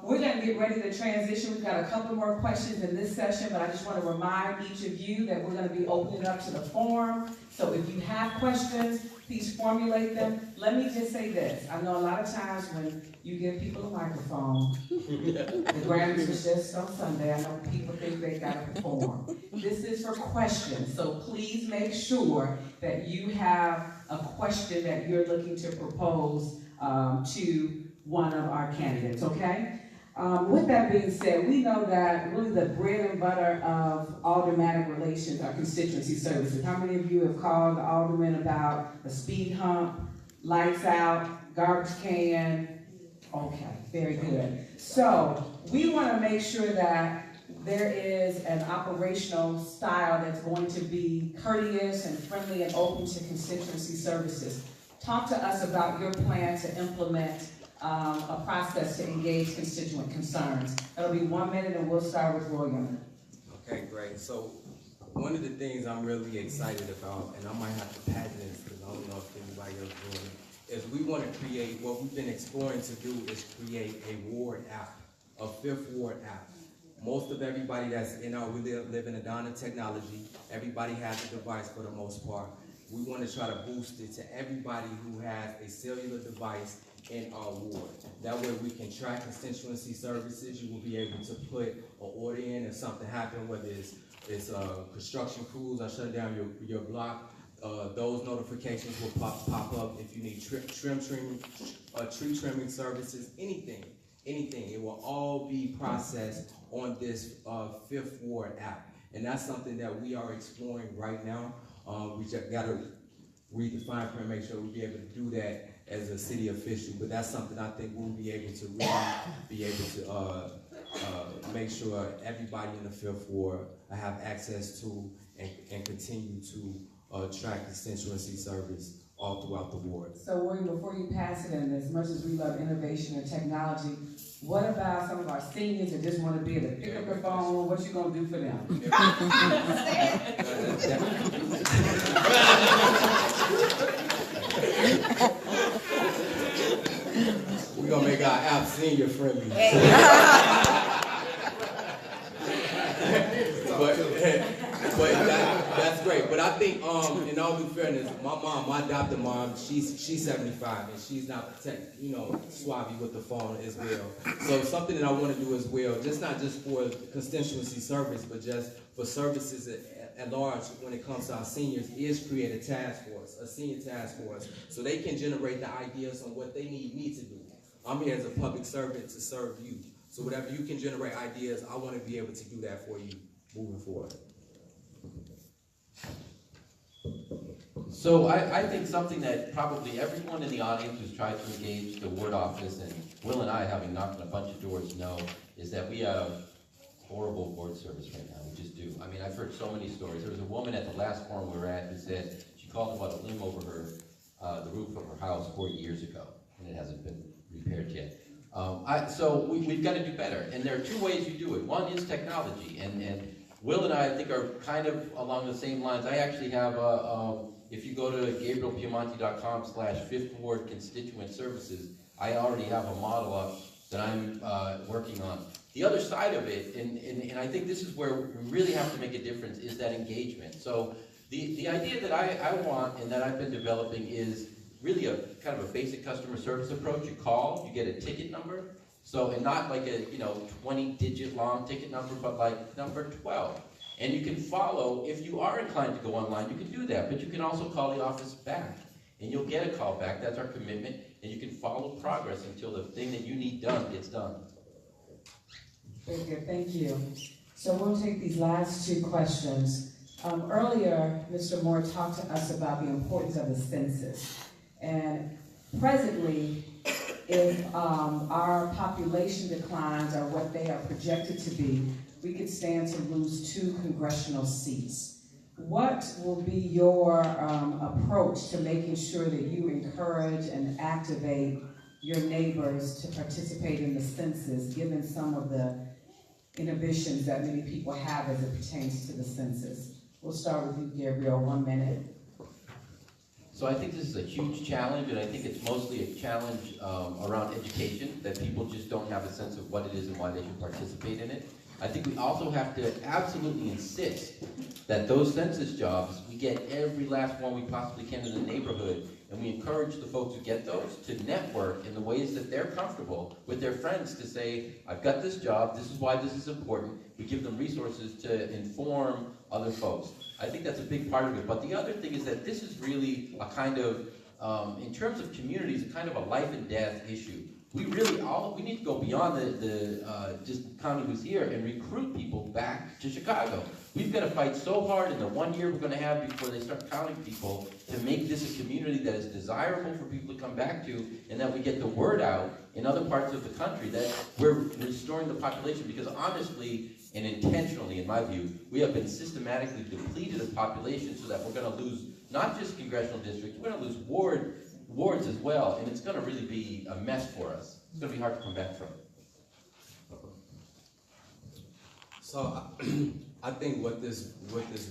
We're going to get ready to transition. We've got a couple more questions in this session, but I just want to remind each of you that we're going to be opening up to the forum. So if you have questions, please formulate them. Let me just say this. I know a lot of times when you give people a microphone, the Grammys was just on Sunday. I know people think they got to perform. This is for questions, so please make sure that you have a question that you're looking to propose to one of our candidates, okay? With that being said, we know that really the bread and butter of aldermanic relations are constituency services. How many of you have called the alderman about a speed hump, lights out, garbage can? Okay, very good. So we want to make sure that there is an operational style that's going to be courteous and friendly and open to constituency services. Talk to us about your plan to implement a process to engage constituent concerns. That'll be 1 minute, and we'll start with William. Okay, great. So one of the things I'm really excited about, and I might have to patent this because I don't know if anybody else doing it, is we want to create, what we've been exploring to do is create a ward app, a fifth ward app. Most of everybody that's in our, we live in a Donna technology, everybody has a device for the most part. We want to try to boost it to everybody who has a cellular device in our ward. That way we can track constituency services. You will be able to put an order in if something happened, whether it's construction crews are shutting down your block. Those notifications will pop up if you need tree trimming services, anything. It will all be processed on this fifth ward app. And that's something that we are exploring right now. We just got to redefine for and make sure we'll be able to do that as a city official. But that's something I think we'll be able to really be able to make sure everybody in the fifth ward have access to and continue to track constituency service all throughout the ward. So William, before you pass it, and as much as we love innovation and technology, what about some of our seniors that just want to be able to pick up their phone? What you gonna do for them? We're gonna make our app senior friendly. But that's great. But I think, in all due fairness, my adopted mom, she's 75 and she's not swabby with the phone as well. So something that I want to do as well, not just for constituency service, but just for services at large when it comes to our seniors, is create a task force, a senior task force, so they can generate the ideas on what they need me to do. I'm here as a public servant to serve you. So whatever you can generate ideas, I want to be able to do that for you moving forward. So I think something that probably everyone in the audience who's tried to engage the ward office, and Will and I, having knocked on a bunch of doors, know is that we have horrible ward service right now. We just do. I mean, I've heard so many stories. There was a woman at the last forum we were at who said she called about a limb over the roof of her house 4 years ago, and it hasn't been repaired yet. So we've got to do better, and there are two ways you do it. One is technology, and Will and I think, are kind of along the same lines. I actually have if you go to gabrielpiemonte.com/fifth ward constituent services, I already have a model up that I'm working on. The other side of it, and I think this is where we really have to make a difference, is that engagement. So the idea that I want and that I've been developing is really a kind of a basic customer service approach. You call, you get a ticket number. So, and not like a 20-digit long ticket number, but like number 12. And you can follow, if you are inclined to go online, you can do that, but you can also call the office back. And you'll get a call back, that's our commitment, and you can follow progress until the thing that you need done gets done. Very good, thank you. So we'll take these last two questions. Earlier, Mr. Moore talked to us about the importance of the census. And presently, if our population declines are what they are projected to be, we could stand to lose 2 congressional seats. What will be your approach to making sure that you encourage and activate your neighbors to participate in the census, given some of the inhibitions that many people have as it pertains to the census? We'll start with you, Gabriel, 1 minute. So I think this is a huge challenge, and I think it's mostly a challenge around education, that people just don't have a sense of what it is and why they should participate in it. I think we also have to absolutely insist that those census jobs, we get every last one we possibly can in the neighborhood, and we encourage the folks who get those to network in the ways that they're comfortable with their friends to say, I've got this job, this is why this is important. We give them resources to inform other folks. I think that's a big part of it. But the other thing is that this is really a kind of, in terms of communities, a kind of a life and death issue. We need to go beyond just counting who's here and recruit people back to Chicago. We've got to fight so hard in the 1 year we're going to have before they start counting people to make this a community that is desirable for people to come back to, and that we get the word out in other parts of the country that we're restoring the population, because honestly and intentionally, in my view, we have been systematically depleted of population so that we're going to lose not just congressional districts, we're going to lose wards as well, and it's going to really be a mess for us. It's going to be hard to come back from. So I think what this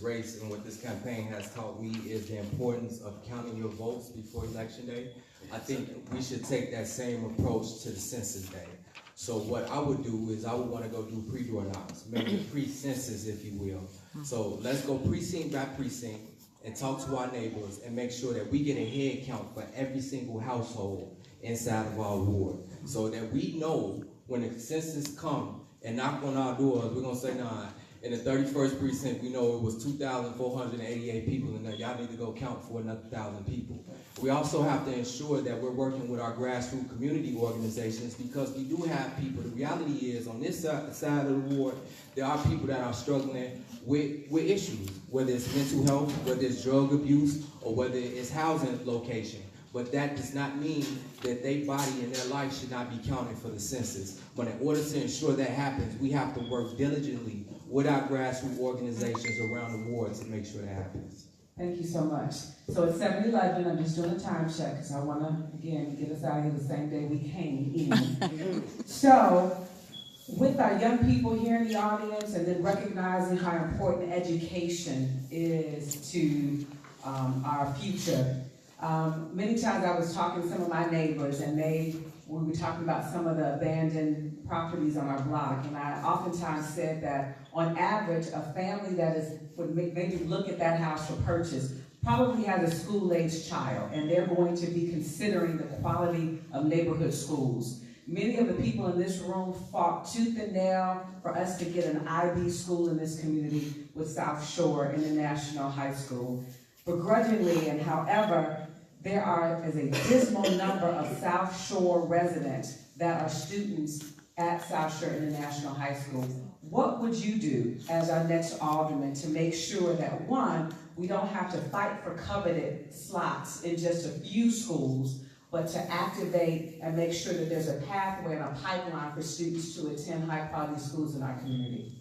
race and what this campaign has taught me is the importance of counting your votes before Election Day. I think we should take that same approach to the Census Day. So what I would do is I would want to go do pre-door knocks, maybe pre-census, if you will. So let's go precinct by precinct and talk to our neighbors and make sure that we get a head count for every single household inside of our ward, so that we know when the census come and knock on our doors, we're gonna say, nah, in the 31st precinct, we know it was 2,488 people in there. Y'all need to go count for another 1,000 people. We also have to ensure that we're working with our grassroots community organizations, because we do have people. The reality is, on this side of the ward, there are people that are struggling with issues, whether it's mental health, whether it's drug abuse, or whether it's housing location. But that does not mean that their body and their life should not be counted for the census. But in order to ensure that happens, we have to work diligently with our grassroots organizations around the ward to make sure that happens. Thank you so much. So it's 7:11. I'm just doing a time check because I want to, again, get us out of here the same day we came in. So, with our young people here in the audience, and then recognizing how important education is to our future. Many times I was talking to some of my neighbors, and we were talking about some of the abandoned properties on our block, and I oftentimes said that on average, a family that would maybe look at that house for purchase probably has a school-aged child, and they're going to be considering the quality of neighborhood schools. Many of the people in this room fought tooth and nail for us to get an IB school in this community with South Shore International High School. Begrudgingly, and however, there is a dismal number of South Shore residents that are students at South Shore International High School. What would you do as our next alderman to make sure that, one, we don't have to fight for coveted slots in just a few schools, but to activate and make sure that there's a pathway and a pipeline for students to attend high-quality schools in our community?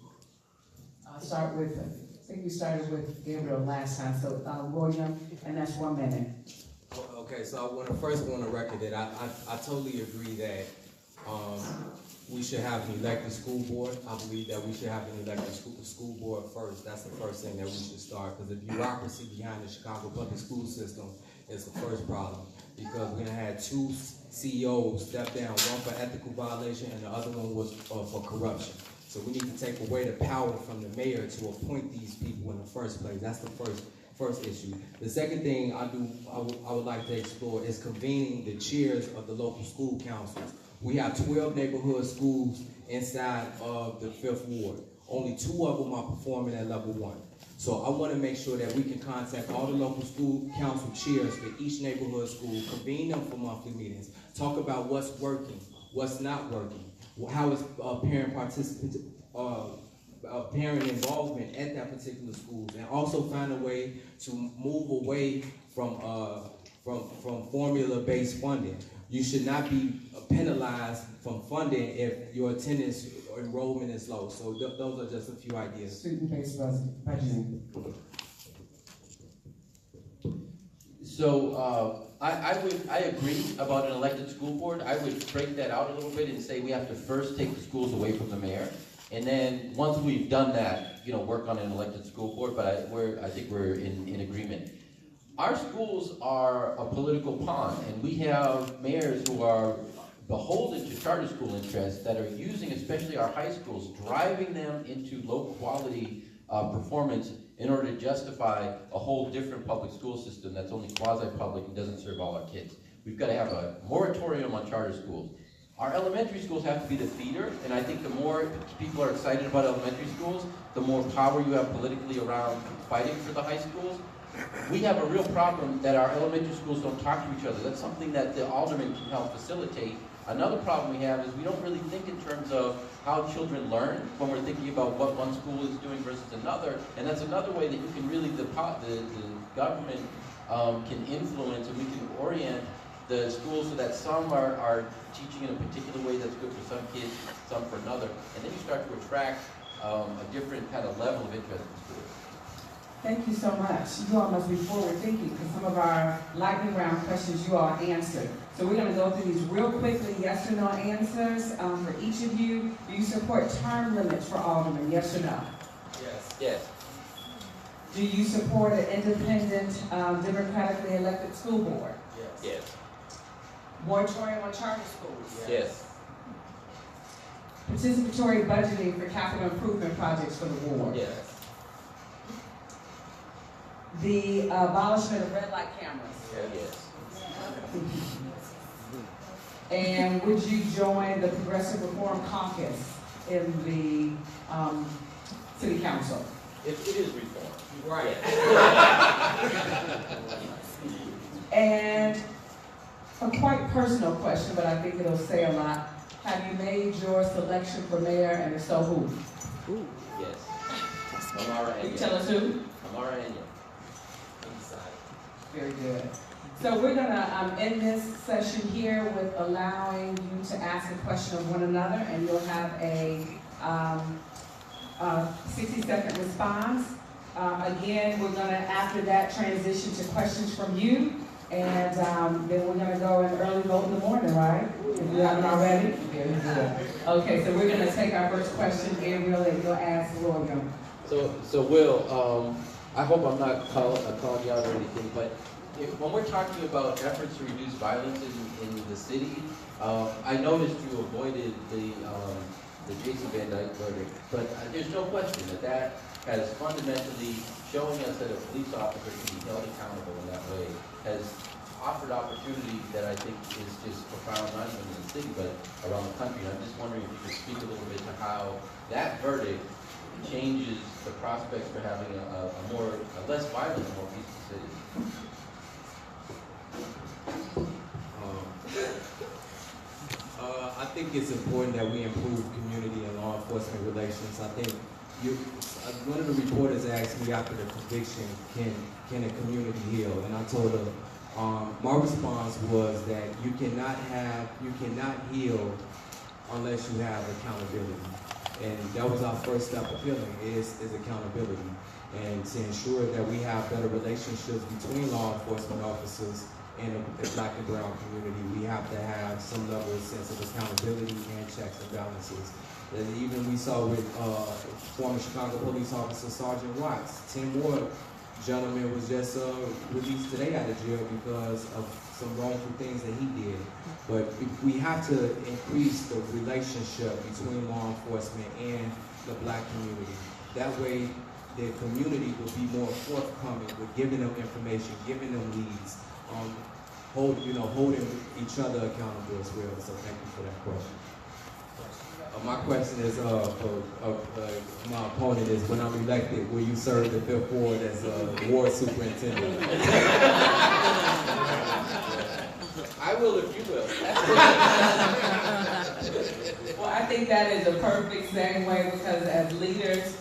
I'll start with, I think we started with Gabriel last time, so William, and that's 1 minute. Okay, so I want to first go on the record that I totally agree that we should have an elected school board. I believe that we should have an elected school board first. That's the first thing that we should start, because the bureaucracy behind the Chicago public school system is the first problem. Because we're gonna have 2 CEOs step down, one for ethical violation and the other one was for corruption. So we need to take away the power from the mayor to appoint these people in the first place. That's the first issue. The second thing I would like to explore is convening the chairs of the local school councils. We have 12 neighborhood schools inside of the 5th ward. Only 2 of them are performing at level 1. So I want to make sure that we can contact all the local school council chairs for each neighborhood school, convene them for monthly meetings, talk about what's working, what's not working, how is parent involvement at that particular school, and also find a way to move away from formula-based funding. You should not be penalized from funding if your attendance or enrollment is low. So those are just a few ideas. Student-based budgeting. So I agree about an elected school board. I would break that out a little bit and say we have to first take the schools away from the mayor, and then once we've done that, work on an elected school board. But I think we're in agreement. Our schools are a political pond, and we have mayors who are beholden to charter school interests that are using, especially our high schools, driving them into low quality performance in order to justify a whole different public school system that's only quasi-public and doesn't serve all our kids. We've got to have a moratorium on charter schools. Our elementary schools have to be the feeder, and I think the more people are excited about elementary schools, the more power you have politically around fighting for the high schools. We have a real problem that our elementary schools don't talk to each other. That's something that the alderman can help facilitate. Another problem we have is we don't really think in terms of how children learn when we're thinking about what one school is doing versus another. And that's another way that you can really, the government can influence, and we can orient the schools so that some are teaching in a particular way that's good for some kids, some for another. And then you start to attract a different kind of level of interest in schools. Thank you so much. You all must be forward thinking, because some of our lightning round questions you all answered. So we're going to go through these real quickly, yes or no answers for each of you. Do you support term limits for aldermen, yes or no? Yes. Yes. Do you support an independent, democratically elected school board? Yes. Moratorium on charter schools? Yes. Participatory budgeting for capital improvement projects for the ward? Yes. The abolishment of red light cameras? Yes. And would you join the Progressive Reform Caucus in the city council? It is reform. Right. And a quite personal question, but I think it'll say a lot. Have you made your selection for mayor, and if so, who? Yes. Amara Can you Enya. tell us who? Amara Enya. Very good. So we're gonna end this session here with allowing you to ask a question of one another, and you'll have a 60-second response. Again, we're gonna, after that, transition to questions from you, and then we're gonna go and early vote in the morning, right? If you haven't already? Very good. Okay, so we're gonna take our first question, Gabriel, and you'll ask William. So Will, I hope I'm not calling you out or anything, but when we're talking about efforts to reduce violence in the city, I noticed you avoided the Jason Van Dyke verdict, but there's no question that has fundamentally showing us that a police officer can be held accountable in that way, has offered opportunity that I think is just profound, not even in the city, but around the country. And I'm just wondering if you could speak a little bit to how that verdict changes the prospects for having a less violent, more peaceful city. I think it's important that we improve community and law enforcement relations. I think one of the reporters asked me after the conviction, can a community heal? And I told her, my response was that you cannot heal unless you have accountability. And that was our first step of healing, is accountability. And to ensure that we have better relationships between law enforcement officers and the black and brown community, we have to have some level of sense of accountability and checks and balances. And even we saw with former Chicago police officer Sergeant Watts, Tim Ward, gentleman was just released today out of jail because of some wrongful things that he did. But we have to increase the relationship between law enforcement and the black community. That way, the community will be more forthcoming with giving them information, giving them leads, holding each other accountable as well. So thank you for that question. My question is for my opponent is, when I'm elected, will you serve the 5th Ward as a ward superintendent? I will if you will. Well, I think that is a perfect segue, because as leaders,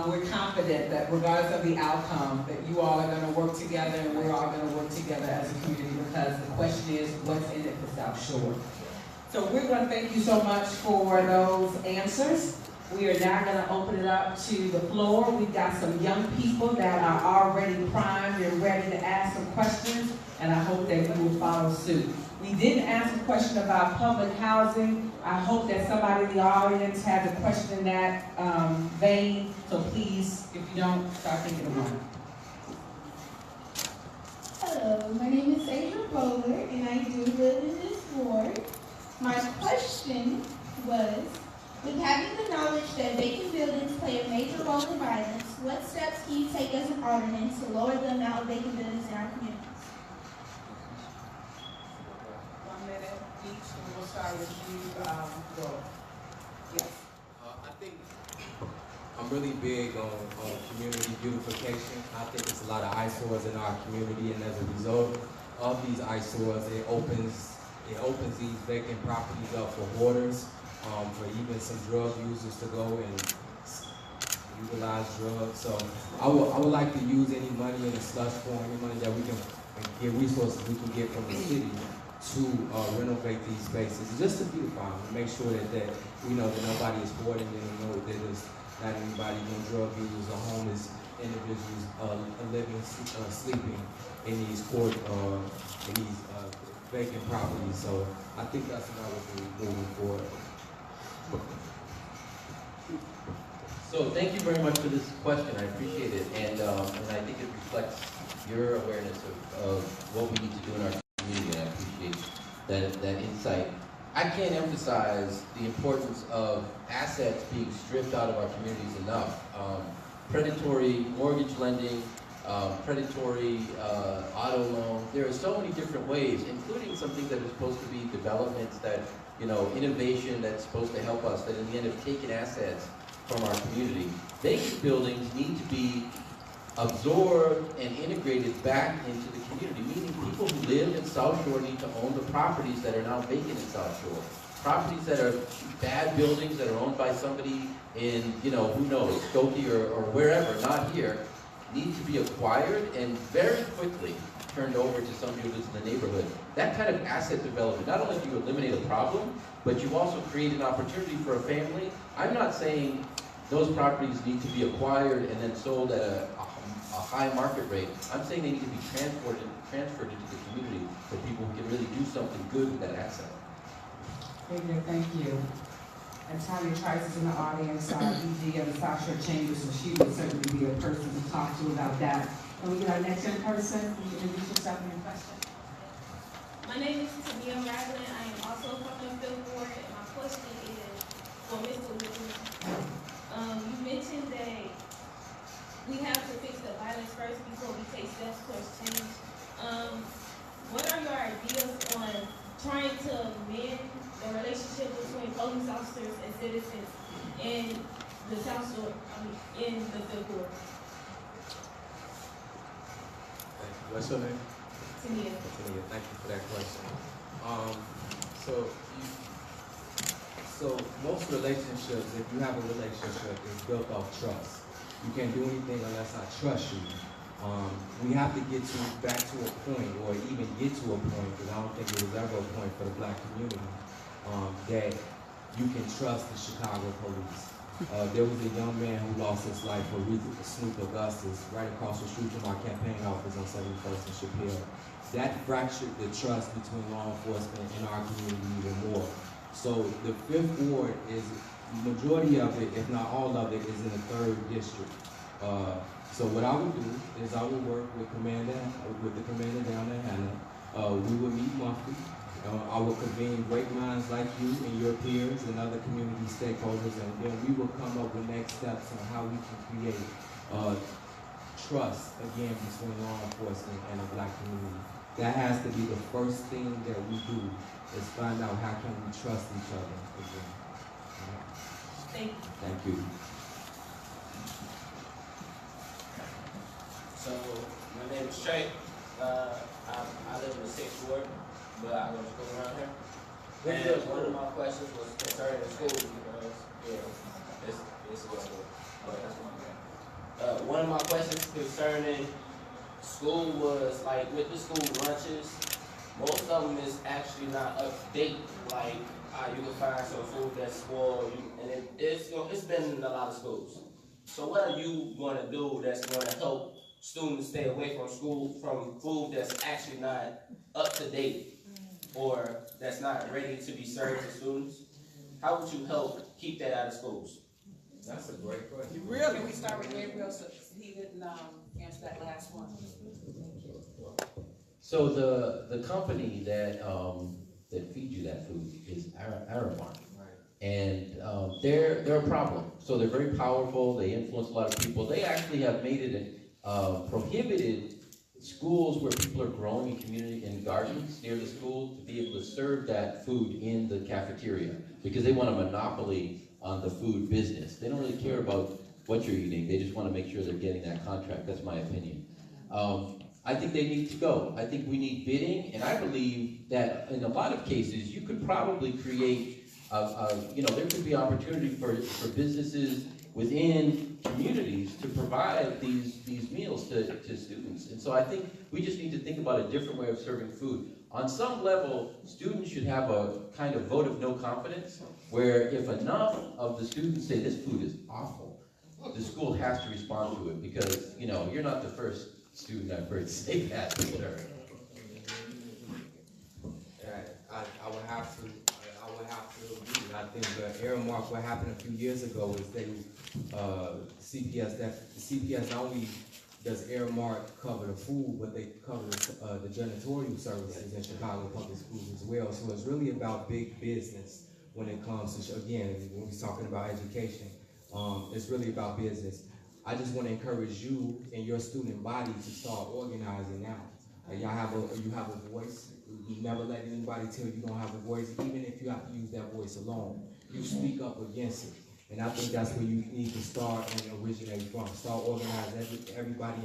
we're confident that regardless of the outcome, that you all are going to work together, and we're all going to work together as a community, because the question is, what's in it for South Shore? So we're going to thank you so much for those answers. We are now going to open it up to the floor. We've got some young people that are already primed and ready to ask some questions, and I hope that you will follow suit. We didn't ask a question about public housing. I hope that somebody in the audience has a question in that vein, so please, if you don't, start thinking of one. Hello, my name is Adrian Bowler, and I do live in this ward. My question was, with having the knowledge that vacant buildings play a major role in violence, what steps can you take as an alderman to lower the amount of vacant buildings in our communities? 1 minute each, and we'll start with you, Joel. Yes. I think I'm really big on community beautification. I think there's a lot of eyesores in our community, and as a result of these eyesores, it opens these vacant properties up for hoarders, for even some drug users to go and utilize drugs. So I would like to use any money in the slush form, any money that we can get, resources we can get from the city to renovate these spaces, just to beautify them, make sure that we know that nobody is hoarding them, and know that there's not anybody, no drug users or homeless individuals living, sleeping in these vacant properties. So I think that's what I would do moving forward. So thank you very much for this question. I appreciate it, and I think it reflects your awareness of what we need to do in our community. And I appreciate that insight. I can't emphasize the importance of assets being stripped out of our communities enough. Predatory mortgage lending, predatory auto loan. There are so many different ways, including something that are supposed to be developments that, innovation that's supposed to help us, that in the end have taken assets from our community. Vacant buildings need to be absorbed and integrated back into the community, meaning people who live in South Shore need to own the properties that are now vacant in South Shore. Properties that are bad buildings that are owned by somebody in, who knows, Skokie or wherever, not here, need to be acquired and very quickly turned over to somebody who lives in the neighborhood. That kind of asset development, not only do you eliminate a problem, but you also create an opportunity for a family. I'm not saying those properties need to be acquired and then sold at a high market rate. I'm saying they need to be transferred into the community so people can really do something good with that asset. Thank you. And Tanya Trice is in the audience, ED of the South Shore Chamber, so she would certainly be a person to talk to about that. Can we get our next young person? Can you introduce yourself and your question? My name is Tamia Ragland. I am also from the Fifth Ward, and my question is for Mr. Williams. You mentioned that we have to fix the violence first before we take steps towards change. What are your ideas on trying to mend the relationship between police officers and citizens in the South Shore, in the Fifth Ward? What's your name? Tamia. Tania, thank you for that question. So most relationships, if you have a relationship, is built off trust. You can't do anything unless I trust you. We have to get back to a point, or even get to a point, because I don't think there was ever a point for the Black community, that you can trust the Chicago police. There was a young man who lost his life for Snoop Augustus right across the street from our campaign office on 71st and Chappelle. That fractured the trust between law enforcement and our community even more. So the Fifth Ward is, majority of it, if not all of it, is in the 3rd district. So what I would do is I would work with the commander down in Hannah. We would meet monthly. I will convene great minds like you and your peers and other community stakeholders, and then we will come up with next steps on how we can create trust, again, between law enforcement and the Black community. That has to be the first thing that we do, is find out how can we trust each other again. Thank you. Thank you. So, my name is Trey. I live in the 6th Ward, but I go to school around here. And one of my questions was concerning school, because, it's what school. But that's one. One of my questions concerning school was, like, with the school lunches, most of them is actually not up to date. Like, you can find some food that's spoiled, and it's been in a lot of schools. So what are you going to do that's going to help students stay away from school, from food that's actually not up to date, or that's not ready to be served to students? How would you help keep that out of schools? That's a great question. Really? Can we start with Gabriel, so he didn't answer that last one? So the company that feeds you that food is Aramark. And they're a problem. So they're very powerful. They influence a lot of people. They actually have made it prohibited schools where people are growing in community in gardens near the school to be able to serve that food in the cafeteria, because they want a monopoly on the food business. They don't really care about what you're eating. They just want to make sure they're getting that contract. That's my opinion. I think they need to go. I think we need bidding, and I believe that in a lot of cases you could probably create there could be opportunity for businesses within communities to provide these meals to students. And so I think we just need to think about a different way of serving food. On some level, students should have a kind of vote of no confidence, where if enough of the students say this food is awful, the school has to respond to it, because you're not the first student I've heard say that. Sure. I would have to agree. I think the earmark, what happened a few years ago is they, CPS not only does earmark cover the food, but they cover the janitorial services in Chicago Public Schools as well. So it's really about big business when it comes to, again, when we're talking about education, it's really about business. I just want to encourage you and your student body to start organizing now. You have a voice. You never let anybody tell you don't have a voice, even if you have to use that voice alone. You speak up against it. And I think that's where you need to start and originate from. Start organizing everybody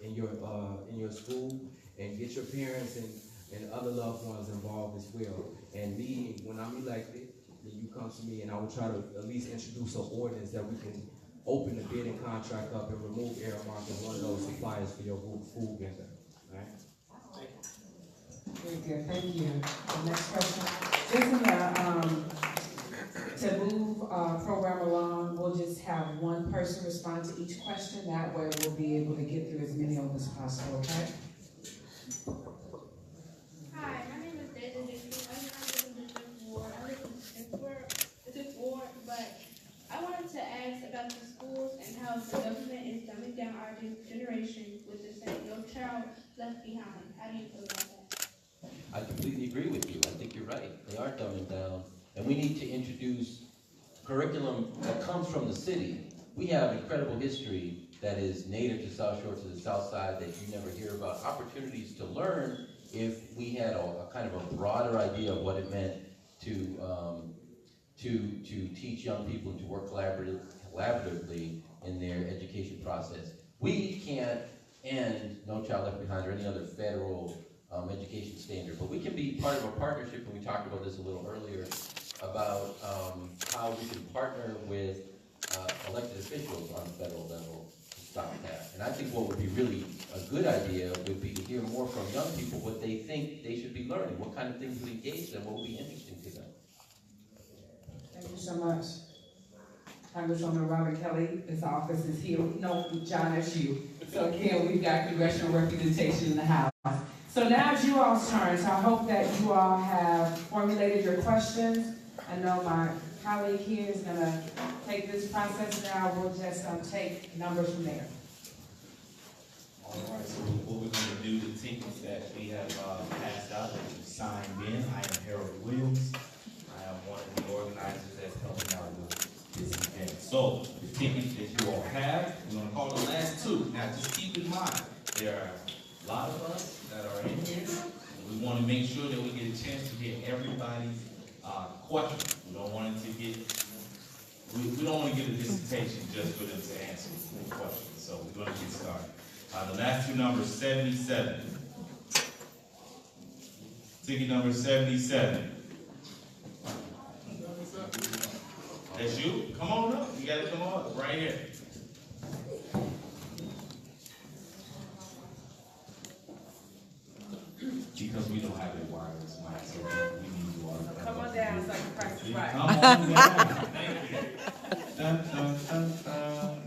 in your school, and get your parents and other loved ones involved as well. And me, when I'm elected, then you come to me, and I will try to at least introduce an ordinance that we can open the bidding contract up and remove earmark as one of those suppliers for your food vendor. All right? Very good, thank you. The next question. To move program along, we'll just have one person respond to each question. That way we'll be able to get through as many of them as possible, okay? Hi, my name is Deja Dixon. I live in District 4. I live in District 4, but I wanted to ask about the schools and how the government is dumbing down our generation with the saying, "No child left behind." How do you feel about that? I completely agree with you. I think you're right. They are dumbing down. And we need to introduce curriculum that comes from the city. We have incredible history that is native to South Shore, to the South Side, that you never hear about. Opportunities to learn if we had a kind of a broader idea of what it meant to teach young people and to work collaboratively in their education process. We can't end No Child Left Behind or any other federal education standard, but we can be part of a partnership, and we talked about this a little earlier, about how we can partner with elected officials on the federal level to stop that. And I think what would be really a good idea would be to hear more from young people what they think they should be learning, what kind of things would engage them, what would be interesting to them. Thank you so much. Congresswoman Robert Kelly, his office is here. No, John, that's you. So again, we've got congressional representation in the House. So now it's you all's turn. So I hope that you all have formulated your questions. I know my colleague here is going to take this process now. We'll just take numbers from there. All right, so what we're going to do, the tickets that we have passed out, that you signed in. I am Harold Williams. I am one of the organizers that's helping out with this event. So the tickets that you all have, we're going to call the last two. Now just keep in mind, there are a lot of us that are in here. We want to make sure that we get a chance to hear everybody's questions. We don't want to get a dissertation just for them to answer the questions. So we're going to get started. The last two numbers, 77. Ticket number 77. That's you? Come on up. You got to come on up right here. Because we don't have a wireless mic, so we need you all to Come on down so I can practice right. Come on down. Thank you. Dun, dun, dun, dun.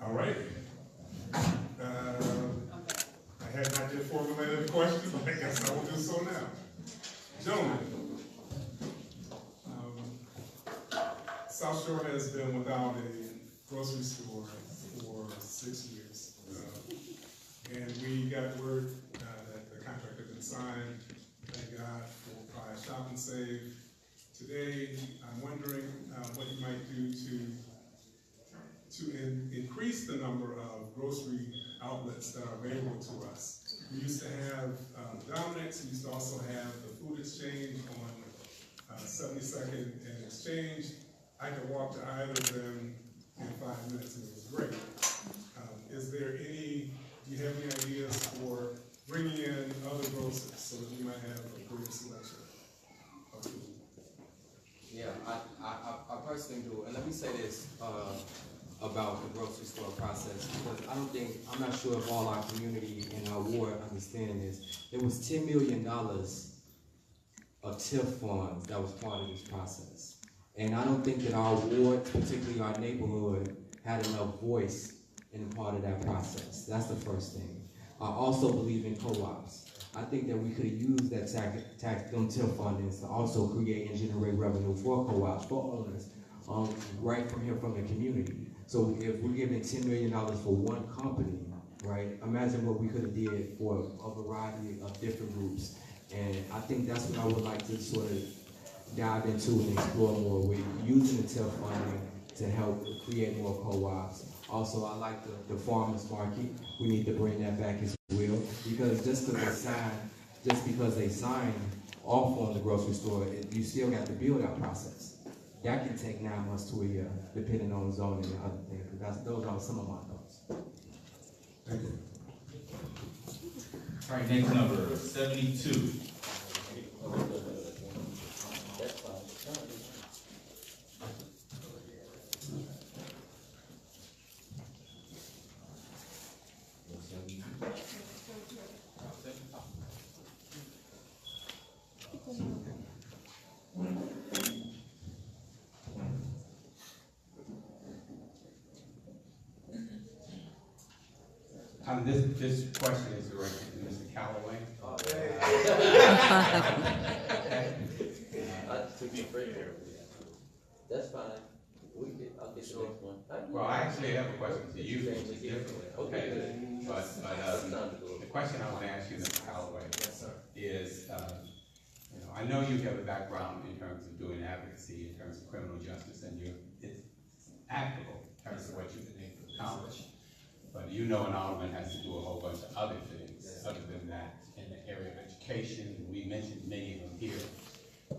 All right. I had not yet formulated a question, but I guess I will do so now. Gentlemen, South Shore has been without a grocery store for 6 years. And we got word that the contract had been signed. Thank God for Pride Shop and Save. Today, I'm wondering what you might do to increase the number of grocery outlets that are available to us. We used to have Dominic's, we used to also have the food exchange on 72nd and Exchange. I could walk to either of them in 5 minutes and it was great. Do you have any ideas for bringing in other grocers so that we might have a greater selection of food? Yeah, I personally do. And let me say this about the grocery store process, because I'm not sure if all our community and our ward understand this. There was $10 million of TIF funds that was part of this process. And I don't think that our ward, particularly our neighborhood, had enough voice in part of that process. That's the first thing. I also believe in co-ops. I think that we could use that tax TIF fundings to also create and generate revenue for co-ops, for owners, right from here from the community. So if we're giving $10 million for one company, right, imagine what we could have did for a variety of different groups. And I think that's what I would like to sort of dive into and explore more with using the TIF funding to help create more co-ops. Also, I like the farmers market. We need to bring that back as well, because just because they sign off on the grocery store, you still got the build-out process. That can take 9 months to a year, depending on zoning and other things. Those are some of my thoughts. Thank you. All right, next number, 72. That's fine. This question is directed to Mr. Calloway. To be fair here. That's fine. I'll get the next one. Well, I actually have a question to you, which is different. Okay. But the question I want to ask you, Mr. Calloway, is, I know you have a background in terms of doing advocacy, in terms of criminal justice, and it's applicable in terms of what you've been able to accomplish. But an alderman has to do a whole bunch of other things other than that in the area of education. We mentioned many of them here.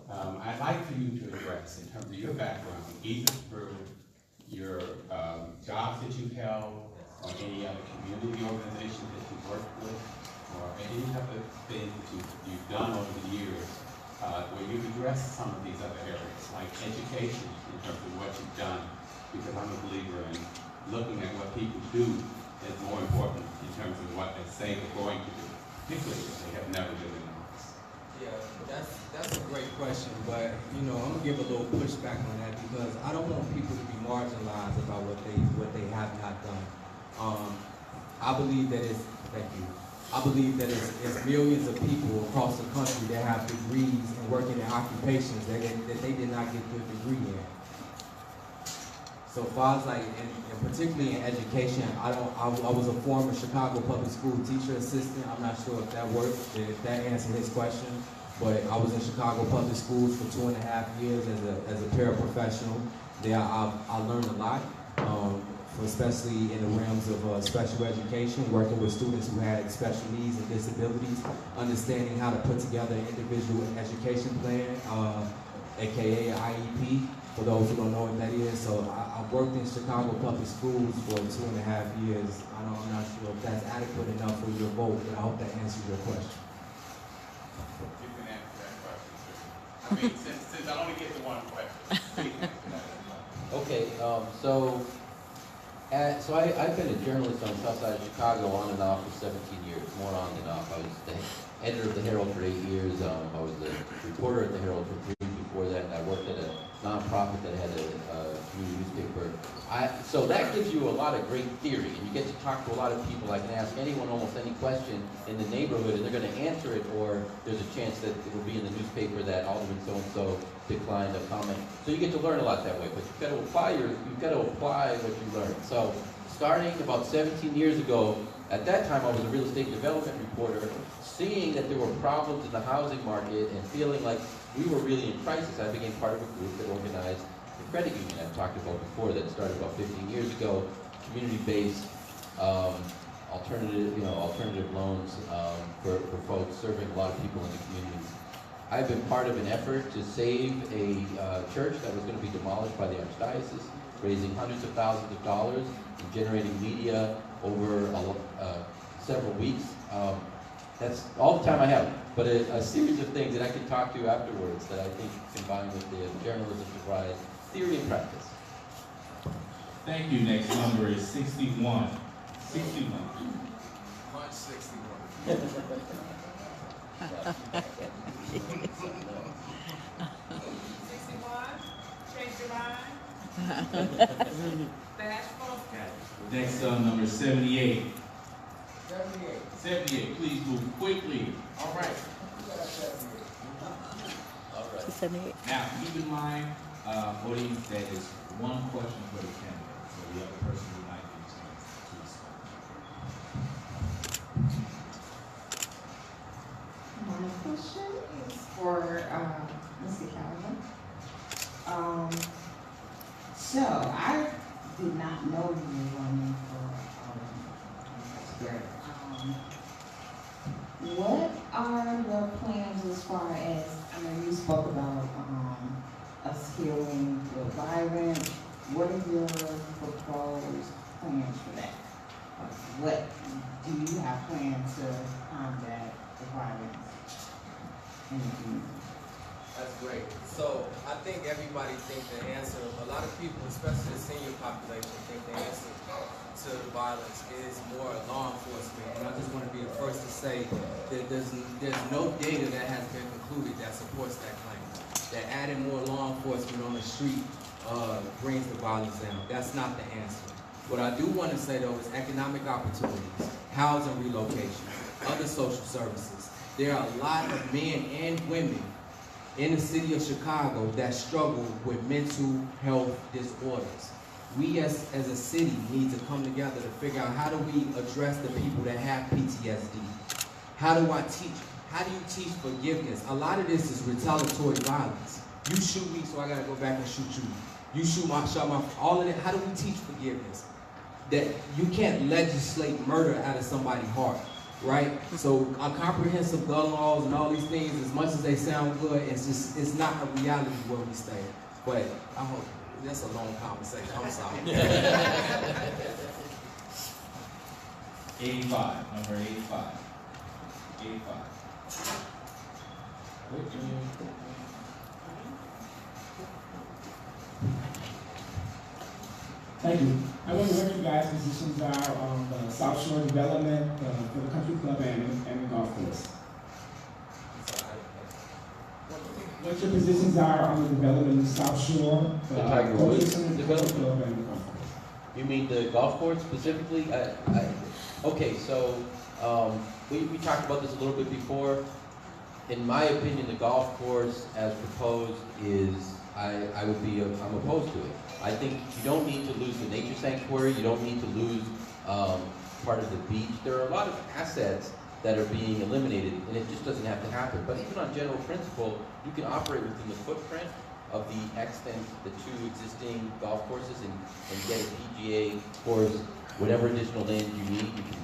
I'd like for you to address, in terms of your background, either through your jobs that you've held, or any other community organization that you've worked with, or any other thing that you've done over the years, where you've addressed some of these other areas, like education, in terms of what you've done, because I'm a believer in looking at what people do is more important in terms of what they say they're going to do, particularly if they have never been in office. Yeah, that's a great question, but I'm gonna give a little pushback on that because I don't want people to be marginalized about what they have not done. I believe that it's millions of people across the country that have degrees and working in occupations that they did not get their degree in. So far as and particularly in education, I was a former Chicago public school teacher assistant. I'm not sure if that worked, if that answered his question, but I was in Chicago public schools for 2.5 years as a paraprofessional. There I learned a lot, especially in the realms of special education, working with students who had special needs and disabilities, understanding how to put together an individual education plan, aka an IEP. For those who don't know what that is, so I've worked in Chicago public schools for 2.5 years. I'm not sure if that's adequate enough for your vote, but I hope that answers your question. You can answer that question, sir. I mean, since I only get to one question, please answer that. Okay, so I've been a journalist on the south side of Chicago on and off for 17 years, more on than off. I was the editor of the Herald for 8 years. I was the reporter at the Herald for 3 before that. I worked at a nonprofit that had a community newspaper. So that gives you a lot of great theory, and you get to talk to a lot of people. I can ask anyone almost any question in the neighborhood, and they're going to answer it, or there's a chance that it will be in the newspaper that Alderman so-and-so declined a comment. So you get to learn a lot that way, but you've got to apply what you learned. So starting about 17 years ago, at that time I was a real estate development reporter, seeing that there were problems in the housing market and feeling like we were really in crisis. I became part of a group that organized the credit union I've talked about before that started about 15 years ago, community-based alternative loans for folks, serving a lot of people in the communities. I've been part of an effort to save a church that was going to be demolished by the Archdiocese, raising hundreds of thousands of dollars and generating media over several weeks. That's all the time I have, but a series of things that I can talk to you afterwards that I think combined with the journalism provide theory and practice. Thank you. Next number is 61. 61. Much 61. 61, change your mind. Bashful. Next number is 78. 78. 78, please move quickly. All right. All right. 78. Now, keep in mind, audience, that is one question for the candidate. So the other person will not get a chance to respond. My question is for Mr. Calloway. So I did not know you were running for what are your plans as far as, I know you spoke about us healing the violence. What are your proposed plans for that? What do you have plans to combat the violence in the community? That's great. So I think everybody think the answer, a lot of people, especially the senior population, think the answer to the violence is more law enforcement. And I just want to be the first to say that there's no data that has been concluded that supports that claim. That adding more law enforcement on the street brings the violence down. That's not the answer. What I do want to say though is economic opportunities, housing relocation, other social services. There are a lot of men and women in the city of Chicago that struggle with mental health disorders. We as a city need to come together to figure out how do we address the people that have PTSD. How do you teach forgiveness? A lot of this is retaliatory violence. You shoot me, so I gotta go back and shoot you. You shoot my, all of that. How do we teach forgiveness? That you can't legislate murder out of somebody's heart. Right? So comprehensive gun laws and all these things, as much as they sound good, it's not a reality where we stay. But I hope that's a long conversation. I'm sorry. 85, number 85. 85. Thank you. I wonder what you guys' positions are on the South Shore development for the country club and the golf course. What your positions are on the development of the South Shore, The Tiger Woods development? Club and the golf course. You mean the golf course specifically? Okay, so we talked about this a little bit before. In my opinion, the golf course as proposed is, I'm opposed to it. I think you don't need to lose the nature sanctuary, you don't need to lose part of the beach. There are a lot of assets that are being eliminated, and it just doesn't have to happen. But even on general principle, you can operate within the footprint of the extent, the two existing golf courses, and get a PGA course, whatever additional land you need, you can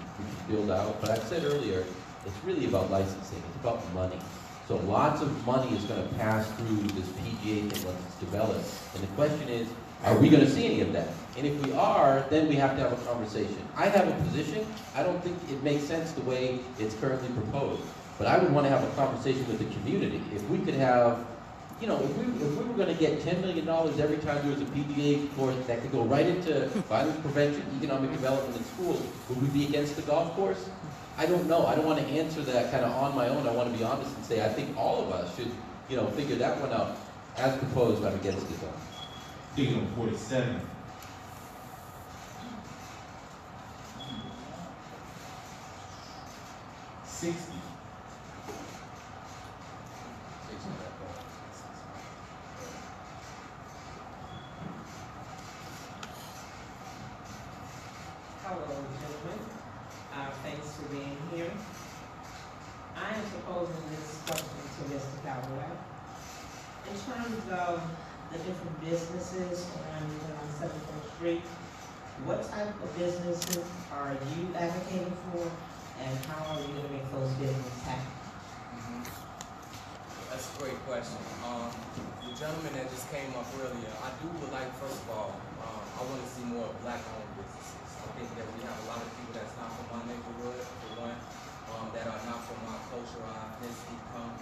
build out. But I said earlier, it's really about licensing, it's about money. So lots of money is going to pass through this PGA thing once it's developed. And the question is, are we going to see any of that? And if we are, then we have to have a conversation. I have a position. I don't think it makes sense the way it's currently proposed. But I would want to have a conversation with the community. If we could have, if we were going to get $10 million every time there was a PGA course that could go right into violence prevention, economic development in schools, would we be against the golf course? I don't know. I don't want to answer that kind of on my own. I want to be honest and say I think all of us should, figure that one out. As proposed, I'm against it though. Ticket number 47. Hello, gentlemen. Thanks for being here. I am proposing this question to Mr. Calloway. In terms of the different businesses on 7th Street, what type of businesses are you advocating for, and how are you going to make those businesses happen? That's a great question. The gentleman that just came up earlier, I would like, first of all, I want to see more black-owned businesses. I think that we have a lot of people that's not from my neighborhood, for one, that are not from our culture or our ethnicity come,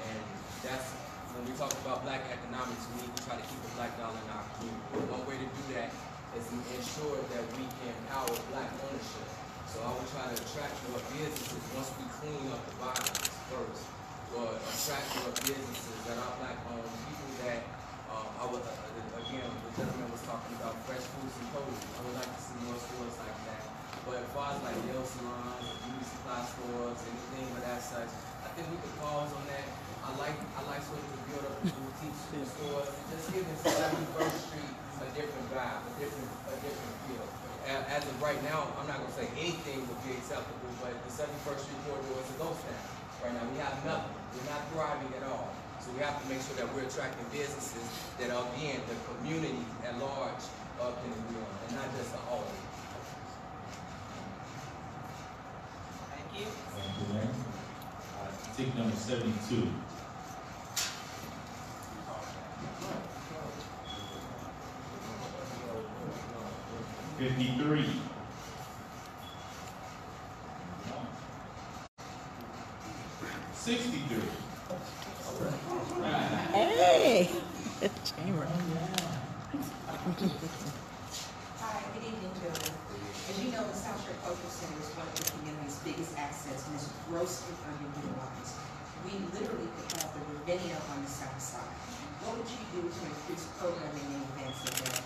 and that's, when we talk about black economics, we need to try to keep the black dollar in our community. One way to do that is to ensure that we can empower black ownership. So I would try to attract more businesses once we clean up the violence first, or attract more businesses that are black owned, people that, again, the gentleman was talking about fresh food symposium. I would like to see more stores like that. But as far as like nail salons, beauty supply stores, anything of that such. I think we could pause on that. I like sort of to build up the boutique stores, just giving 71st Street a different vibe, a different feel. As of right now, I'm not gonna say anything would be acceptable, but the 71st Street corridor is a ghost town. Right now, we have nothing. We're not thriving at all. So we have to make sure that we're attracting businesses that are, again, the community at large can agree on, and not just the Alderman. Thank you. Thank you, Mayor. Ticket number 72. 53. 63. Hey! Chamber. Hi, good evening, gentlemen. As you know, the South Shore Cultural Center is one of the community's biggest assets and is grossly underutilized. We literally could have the Ravinia on the south side. What would you do to increase programming and events at that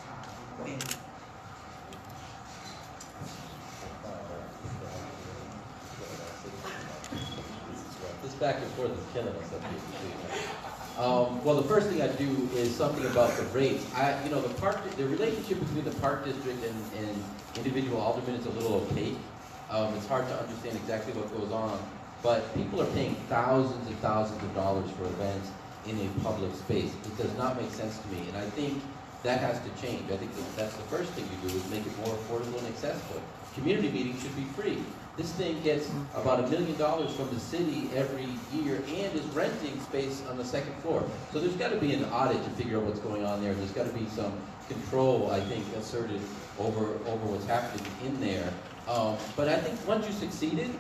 venue? This back and forth is killing us up here. Well, the first thing I do is something about the rates. The relationship between the park district and individual aldermen is a little opaque. It's hard to understand exactly what goes on, but people are paying thousands and thousands of dollars for events in a public space. It does not make sense to me, and I think that has to change. I think that's the first thing you do is make it more affordable and accessible. Community meetings should be free. This thing gets about $1 million from the city every year and is renting space on the second floor. So there's got to be an audit to figure out what's going on there. There's got to be some control, I think, asserted over what's happening in there. But I think once you succeeded,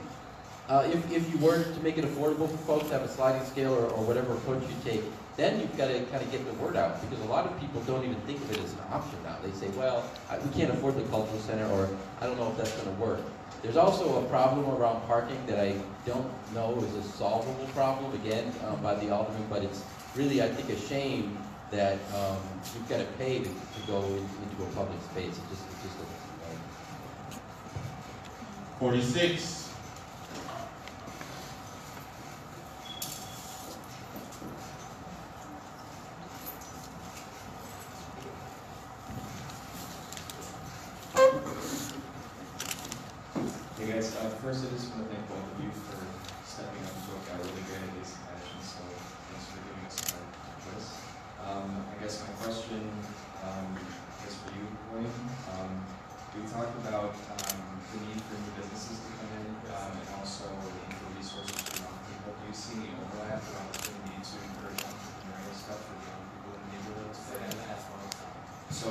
if you were to make it affordable for folks to have a sliding scale or whatever approach you take, then you've got to kind of get the word out, because a lot of people don't even think of it as an option now. They say, well, we can't afford the cultural center, or I don't know if that's going to work. There's also a problem around parking that I don't know is a solvable problem, again, by the alderman, but it's really, I think, a shame that you've got to pay to go into a public space. It just doesn't seem right. 46. Hey guys, first I just want to thank both of you for stepping up to work out really great at these passions, so thanks for giving us time for this. I guess my question is for you, William. We talked about the need for new businesses to come in and also the need for resources for young people. Do you see any overlap or opportunity to encourage entrepreneurial stuff for young people in the neighborhoods? So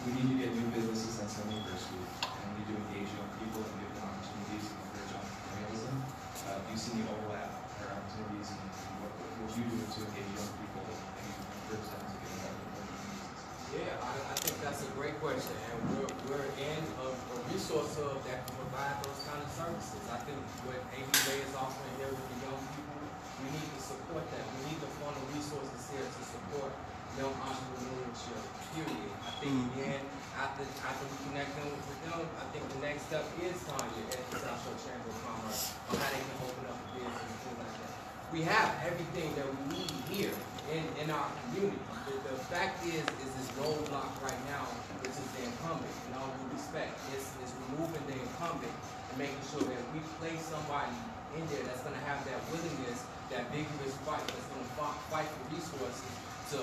we need to get new businesses on 71st Street, and we need to engage young people and give them opportunities to encourage entrepreneurialism. Do you see any overlap or opportunities, and what you do to engage young people and encourage them to get involved in business? Yeah, I think that's a great question, and we're in a resource hub that can provide those kind of services. I think what ABJ is offering here with the young people, we need to support that. We need to funnel resources here to support young entrepreneurship, period. I think, again, after we connect them with them, I think the next step is Tanya at the South Shore Chamber of Commerce on how they can open up a business and things like that. We have everything that we need here in our community. The fact is this roadblock right now, which is the incumbent, in all due respect, is removing the incumbent and making sure that we place somebody in there that's going to have that willingness, that vigorous fight, that's going to fight for resources to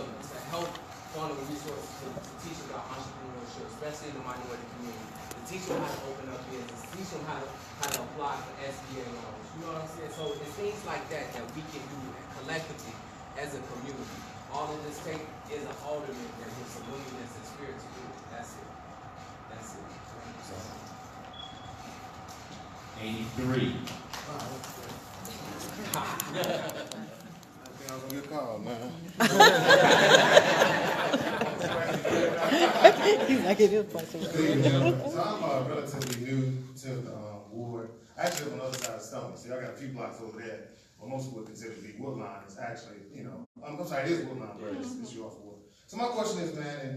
help funnel resources to teach about entrepreneurship, especially in the minority community. To teach them how to open up business, teach them how to apply for SBA loans. You know what I'm saying? So it's things like that that we can do collectively as a community. All it just takes is an alderman that has some willingness and spirit to do it. That's it. That's it. 83. Good call, man. He's like, it is possible. So I'm relatively new to the ward. I actually live on the other side of Stone. See, I got a few blocks over there. What most would consider to be Woodline is actually, I'm sorry, it is Woodline, but it's your ward. So my question is, man, in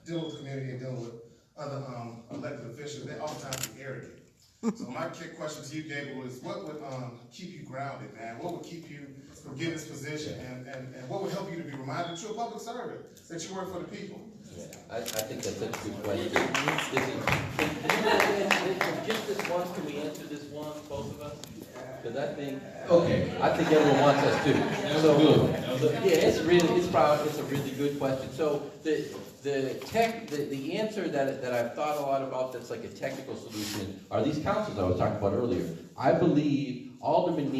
dealing with the community and dealing with other elected officials, they oftentimes get arrogant. So my question to you, Gabriel, is what would keep you grounded, man? What would keep you from getting this position, and what would help you to be reminded that you're a public servant, that you work for the people? Yeah, I think that's such a good question. Just this once, can we answer this once, both of us? Because I think everyone wants us to. Yeah, it's a really good question. So the answer that I've thought a lot about that's like a technical solution are these councils I was talking about earlier. I believe aldermen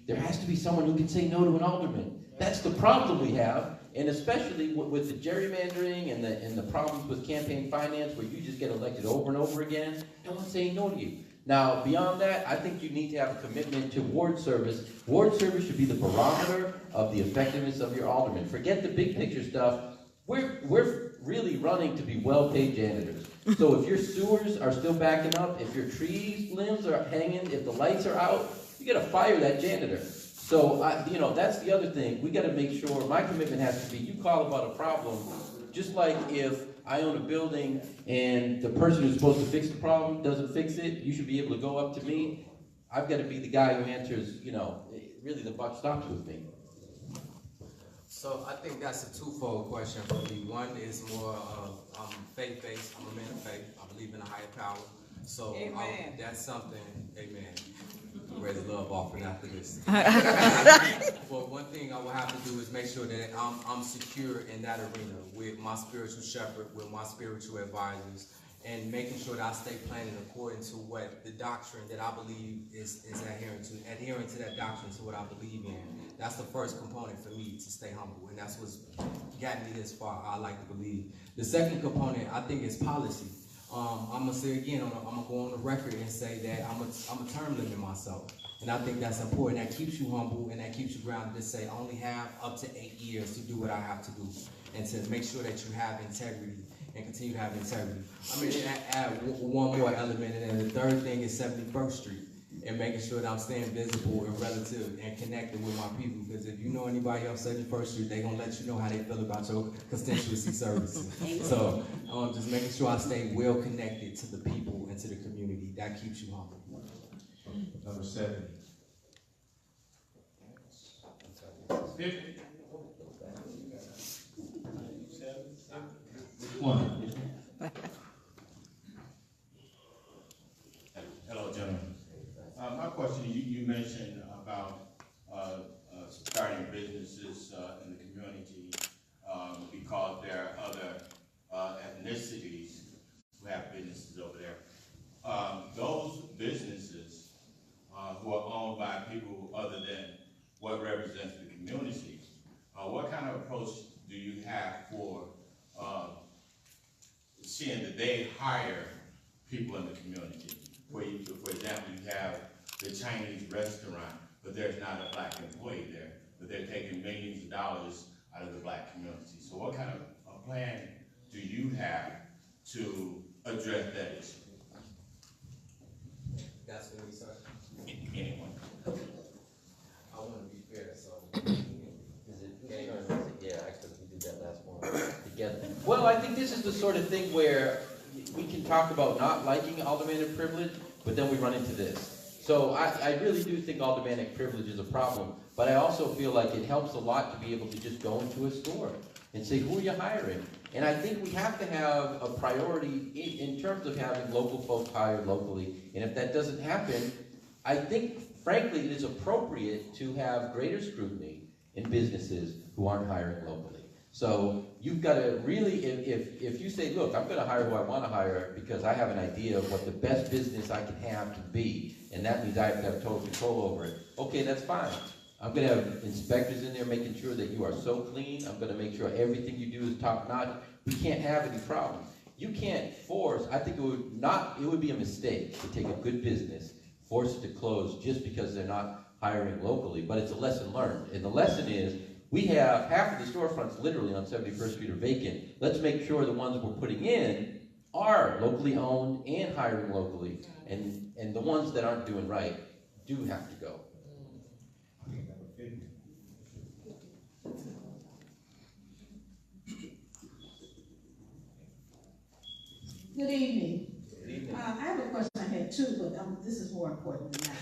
there has to be someone who can say no to an alderman. That's the problem we have. And especially with the gerrymandering and the problems with campaign finance where you just get elected over and over again, no one's saying no to you. Now, beyond that, I think you need to have a commitment to ward service. Ward service should be the barometer of the effectiveness of your alderman. Forget the big picture stuff. We're really running to be well-paid janitors. So if your sewers are still backing up, if your trees limbs are hanging, if the lights are out, you gotta fire that janitor. So, that's the other thing. We got to make sure, my commitment has to be, you call about a problem, just like if I own a building and the person who's supposed to fix the problem doesn't fix it, you should be able to go up to me. I've got to be the guy who answers, really the buck stops with me. So I think that's a twofold question for me. One is more of faith-based. I'm a man of faith. I believe in a higher power. So that's something, amen. Raise a love offering after this. But one thing I will have to do is make sure that I'm secure in that arena with my spiritual shepherd, with my spiritual advisors, and making sure that I stay planning according to what the doctrine that I believe is adhering to that doctrine, to what I believe in. That's the first component for me to stay humble, and that's what's gotten me this far, I like to believe. The second component, I think, is policy. I'm gonna say again, I'm gonna go on the record and say that I'm a term limit myself. And I think that's important. That keeps you humble and that keeps you grounded to say I only have up to 8 years to do what I have to do. And to make sure that you have integrity and continue to have integrity. I'm gonna add one more element, and then the third thing is 71st Street. And making sure that I'm staying visible and relative and connected with my people. Because if you know anybody on 71st Street, they're going to let you know how they feel about your constituency services. So just making sure I stay well connected to the people and to the community. That keeps you humble. Number 7. 50. One. Hello, gentlemen. My question, you mentioned about starting businesses in the community because there are other ethnicities who have businesses over there. Those businesses who are owned by people other than what represents the community, what kind of approach do you have for seeing that they hire people in the community? For example, you have the Chinese restaurant, but there's not a black employee there, but they're taking millions of dollars out of the black community. So what kind of a plan do you have to address that issue? That's what we said. Anyone? I want to be fair, so. Yeah, actually, we did that last one together. Well, I think this is the sort of thing where we can talk about not liking aldermanic privilege, but then we run into this. So I really do think aldermanic privilege is a problem, but I also feel like it helps a lot to be able to just go into a store and say, who are you hiring? And I think we have to have a priority in terms of having local folks hired locally. And if that doesn't happen, I think, frankly, it is appropriate to have greater scrutiny in businesses who aren't hiring locally. So you've got to really, if you say, look, I'm going to hire who I want to hire because I have an idea of what the best business I can have can be, and that means I have to have total control over it, okay, that's fine. I'm going to have inspectors in there making sure that you are so clean. I'm going to make sure everything you do is top notch. We can't have any problems. You can't force, I think it would be a mistake to take a good business, force it to close just because they're not hiring locally, but it's a lesson learned. And the lesson is, we have half of the storefronts literally on 71st Street are vacant. Let's make sure the ones we're putting in are locally owned and hiring locally. And the ones that aren't doing right do have to go. Good evening. I have a question. I had too, but this is more important than that.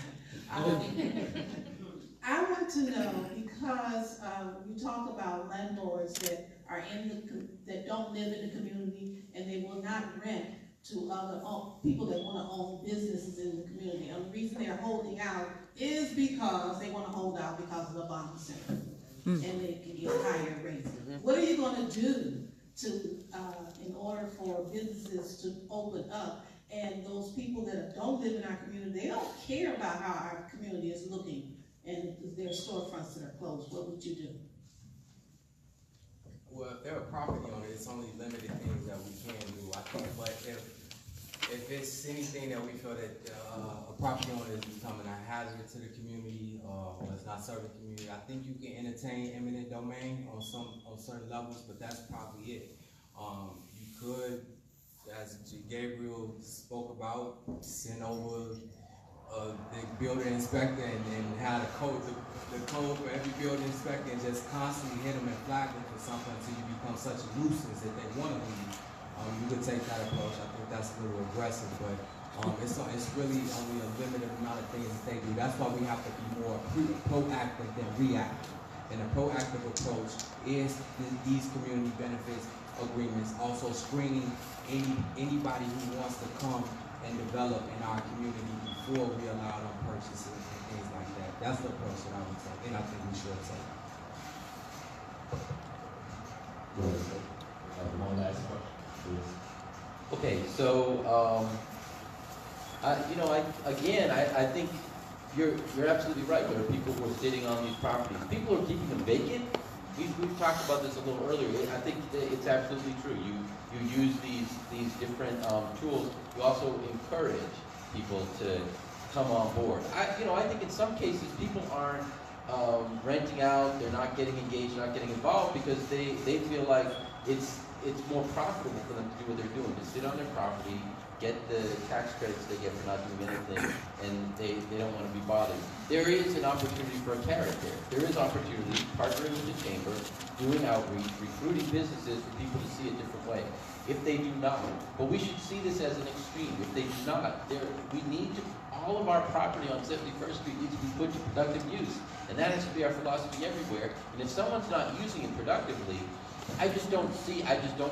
I want to know, because you talk about landlords that are that don't live in the community and they will not rent to other people that want to own businesses in the community. And the reason they're holding out is because they want to hold out because of the Obama Center. And they can get higher rates. What are you going to do in order for businesses to open up, and those people that don't live in our community, they don't care about how our community is looking and their storefronts that are closed? What would you do? Well, if they're a property owner, it's only limited things that we can do, I think. But if it's anything that we feel that a property owner is becoming a hazard to the community or it's not serving the community, I think you can entertain eminent domain on certain levels, but that's probably it. You could, as Gabriel spoke about, send over the building inspector and have the code for every building inspector and just constantly hit them and flag them for something until you become such a nuisance that they want to leave. You could take that approach. I think that's a little aggressive, but it's really only a limited amount of things that they do. That's why we have to be more proactive than reactive. And a proactive approach is these community benefits agreements, also screening anybody who wants to come and develop in our community before we allow them purchases and things like that. That's the approach that I would take, and I think we should take. One last question, please. Okay, so I think you're absolutely right. There are people who are sitting on these properties. People are keeping them vacant. We've talked about this a little earlier. I think it's absolutely true. You use these different tools. You also encourage people to come on board. I think in some cases people aren't renting out. They're not getting engaged, not getting involved because they feel like it's more profitable for them to do what they're doing, to sit on their property, get the tax credits they get for not doing anything, and they don't want to be bothered. There is an opportunity for a carrot there. There is opportunity, partnering with the chamber, doing outreach, recruiting businesses for people to see a different way. If they do not, but we should see this as an extreme. If they do not, we need to, all of our property on 71st Street needs to be put to productive use. And that has to be our philosophy everywhere. And if someone's not using it productively, I just don't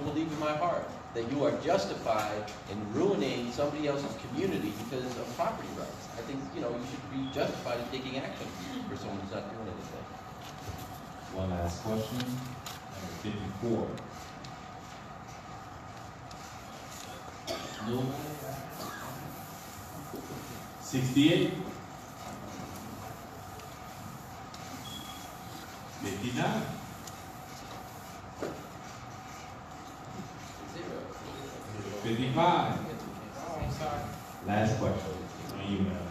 believe in my heart that you are justified in ruining somebody else's community because of property rights. I think, you should be justified in taking action for someone who's not doing anything. One last question, number 54. No. 68. 59. 55. Last question. On you, ma'am.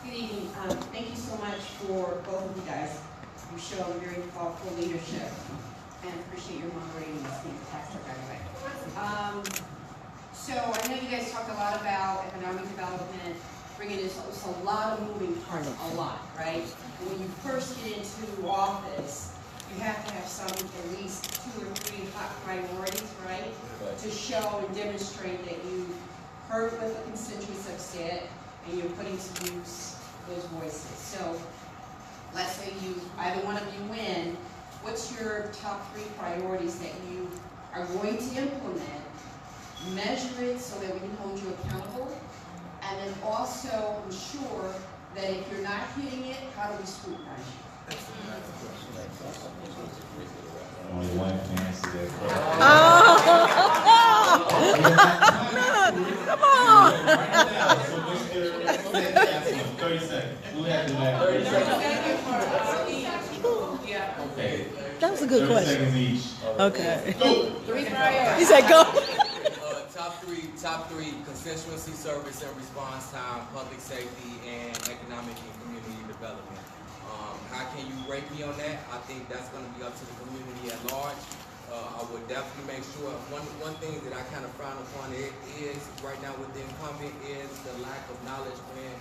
Good evening. Thank you so much for both of you guys. You've shown very thoughtful leadership, and appreciate your moderating this being fantastic, by the way. So I know you guys talked a lot about economic development, bringing in a lot of moving parts, a lot, right? And when you first get into office, you have to have some, at least 2 or 3 hot priorities, right? To show and demonstrate that you heard what the constituents have said, and you're putting to use those voices. So let's say either one of you win, what's your top 3 priorities that you are going to implement, measure it so that we can hold you accountable, and then also ensure that if you're not hitting it, how do we scrutinize you? Only one can answer that question. Come on! So Mr. 30 seconds. Who has the last? 30 seconds. Yeah. Okay. That was a good 30 question. seconds each. Okay. Go. 3 priorities. He said go. Top three, constituency service and response time, public safety, and economic and community development. How can you rate me on that? I think that's going to be up to the community at large. I would definitely make sure, one thing that I kind of frown upon it is, right now with the incumbent, is the lack of knowledge when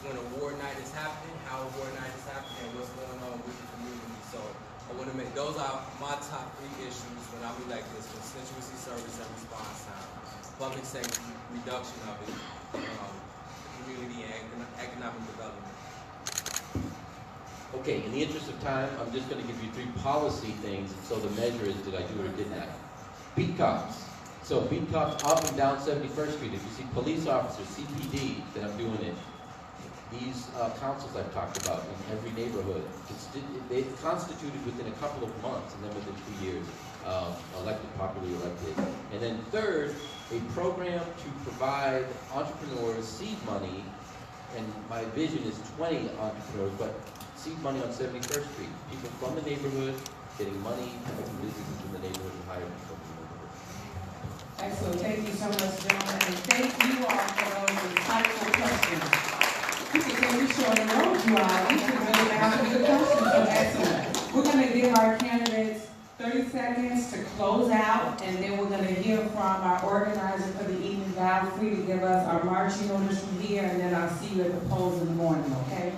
when a war night is happening, how a war night is happening, and what's going on with the community. So I those are my top 3 issues when I'm elected: constituency service and response time, public safety, reduction of it, community and economic development. Okay, in the interest of time, I'm just going to give you 3 policy things, so the measure is did I do it or didn't I? Beat cops. So beat cops up and down 71st Street. If you see police officers, CPD, then I'm doing it. These councils I've talked about in every neighborhood, they constituted within a couple of months and then within 2 years, popularly elected. And then third, a program to provide entrepreneurs seed money, and my vision is 20 entrepreneurs, but seed money on 71st Street. People from the neighborhood getting money from businesses in the neighborhood and hiring from the neighborhood. Excellent. Thank you so much, gentlemen, and thank you all for those insightful questions. We can tell you short the road you are. We can really answer the questions. So excellent. We're going to give our candidates 30 seconds to close out, and then we're going to hear from our organizer for the evening. Feel free to give us our marching orders from here, and then I'll see you at the polls in the morning, okay?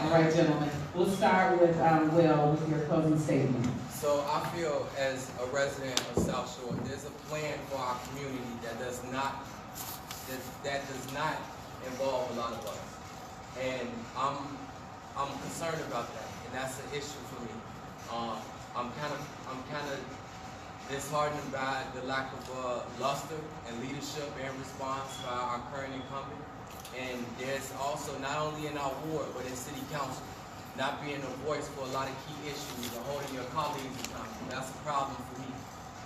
All right, gentlemen. We'll start with Will with your closing statement. So I feel as a resident of South Shore, there's a plan for our community that does not involve a lot of us. And I'm concerned about that, and that's an issue for me. I'm kind of disheartened by the lack of luster and leadership and response by our current incumbent. And there's also, not only in our ward, but in city council, not being a voice for a lot of key issues or holding your colleagues accountable. That's a problem for me.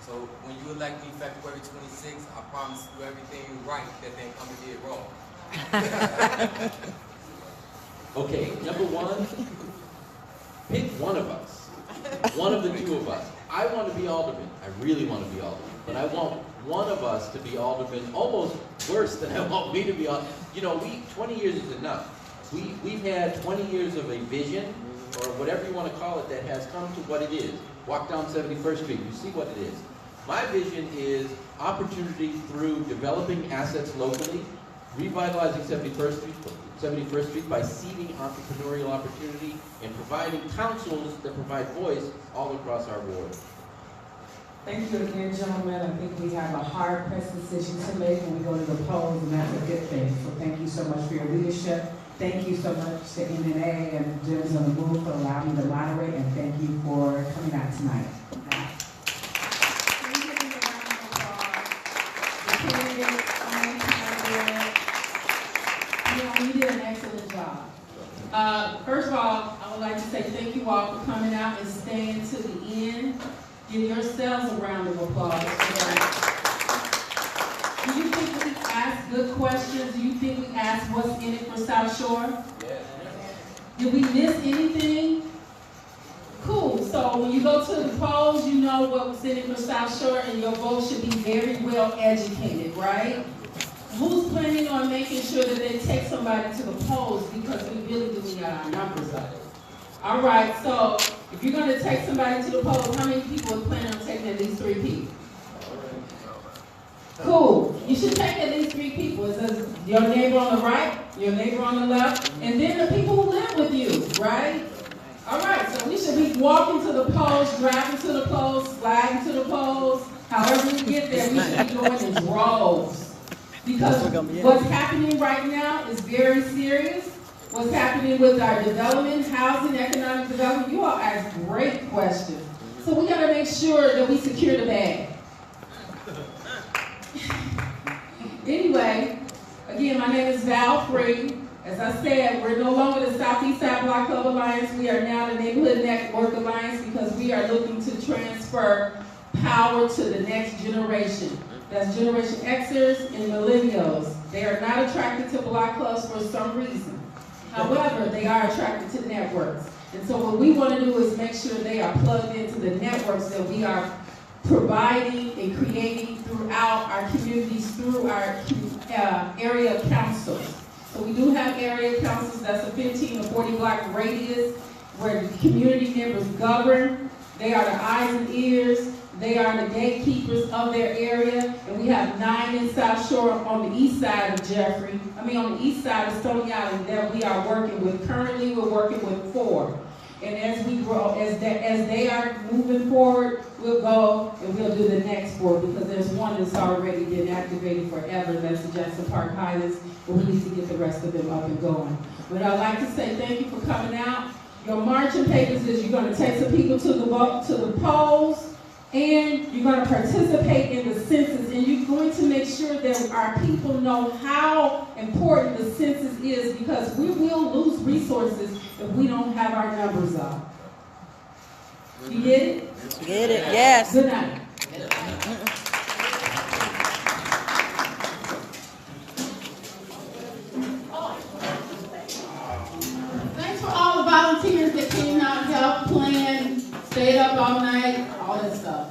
So when you elect me February 26th, I promise to do everything right that the incumbent did wrong. Okay, number 1, pick one of us. One of the 2 of us. I want to be alderman. I really want to be alderman. But I want one of us to be alderman, almost worse than I want me to be alderman. You know, 20 years is enough. We've had 20 years of a vision, or whatever you want to call it, that has come to what it is. Walk down 71st Street, you see what it is. My vision is opportunity through developing assets locally, revitalizing 71st Street by seeding entrepreneurial opportunity, and providing councils that provide voice all across our ward. Thank you again, gentlemen. I think we have a hard-pressed decision to make when we go to the polls, and that's a good thing. So thank you so much for your leadership. Thank you so much to NNA and Jim's on the move for allowing me to moderate, and thank you for coming out tonight. You did an excellent job. First of all, I would like to say thank you all for coming out and staying to the end. Give yourselves a round of applause. Do you think we asked good questions? Do you think we asked what's in it for South Shore? Yes. Did we miss anything? Cool. So when you go to the polls, you know what's in it for South Shore, and your vote should be very well educated, right? Who's planning on making sure that they take somebody to the polls, because we really do need our numbers up? All right, so if you're going to take somebody to the polls, how many people are planning on taking at least 3 people? Cool. You should take at least 3 people. It says your neighbor on the right, your neighbor on the left, and then the people who live with you, right? All right, so we should be walking to the polls, driving to the polls, sliding to the polls. However we get there, we should be going in droves. Because what's happening right now is very serious. What's happening with our development, housing, economic development, you all ask great questions. So we gotta make sure that we secure the bag. Anyway, again, my name is Val Free. As I said, we're no longer the Southeast Side Block Club Alliance. We are now the Neighborhood Network Alliance, because we are looking to transfer power to the next generation. That's Generation Xers and Millennials. They are not attracted to block clubs for some reason. However, they are attracted to networks. And so what we want to do is make sure they are plugged into the networks that we are providing and creating throughout our communities, through our area councils. So we do have area councils. That's a 15 or 40 block radius where the community members govern. They are the eyes and ears. They are the gatekeepers of their area. And we have 9 in South Shore on the east side of on the east side of Stony Island that we are working with. Currently, we're working with 4. And as we grow, as they are moving forward, we'll go and we'll do the next board, because there's one that's already been activated forever, that's the Jackson Park Highlands, but we need to get the rest of them up and going. But I'd like to say thank you for coming out. Your marching papers is you're going to take some people to the polls, and you're going to participate in the census, and you're going to make sure that our people know how important the census is, because we will lose resources if we don't have our numbers up. You get it? Get it, yes. Good night. Thanks for all the volunteers that came out, helped, planned, stayed up all night, all that stuff.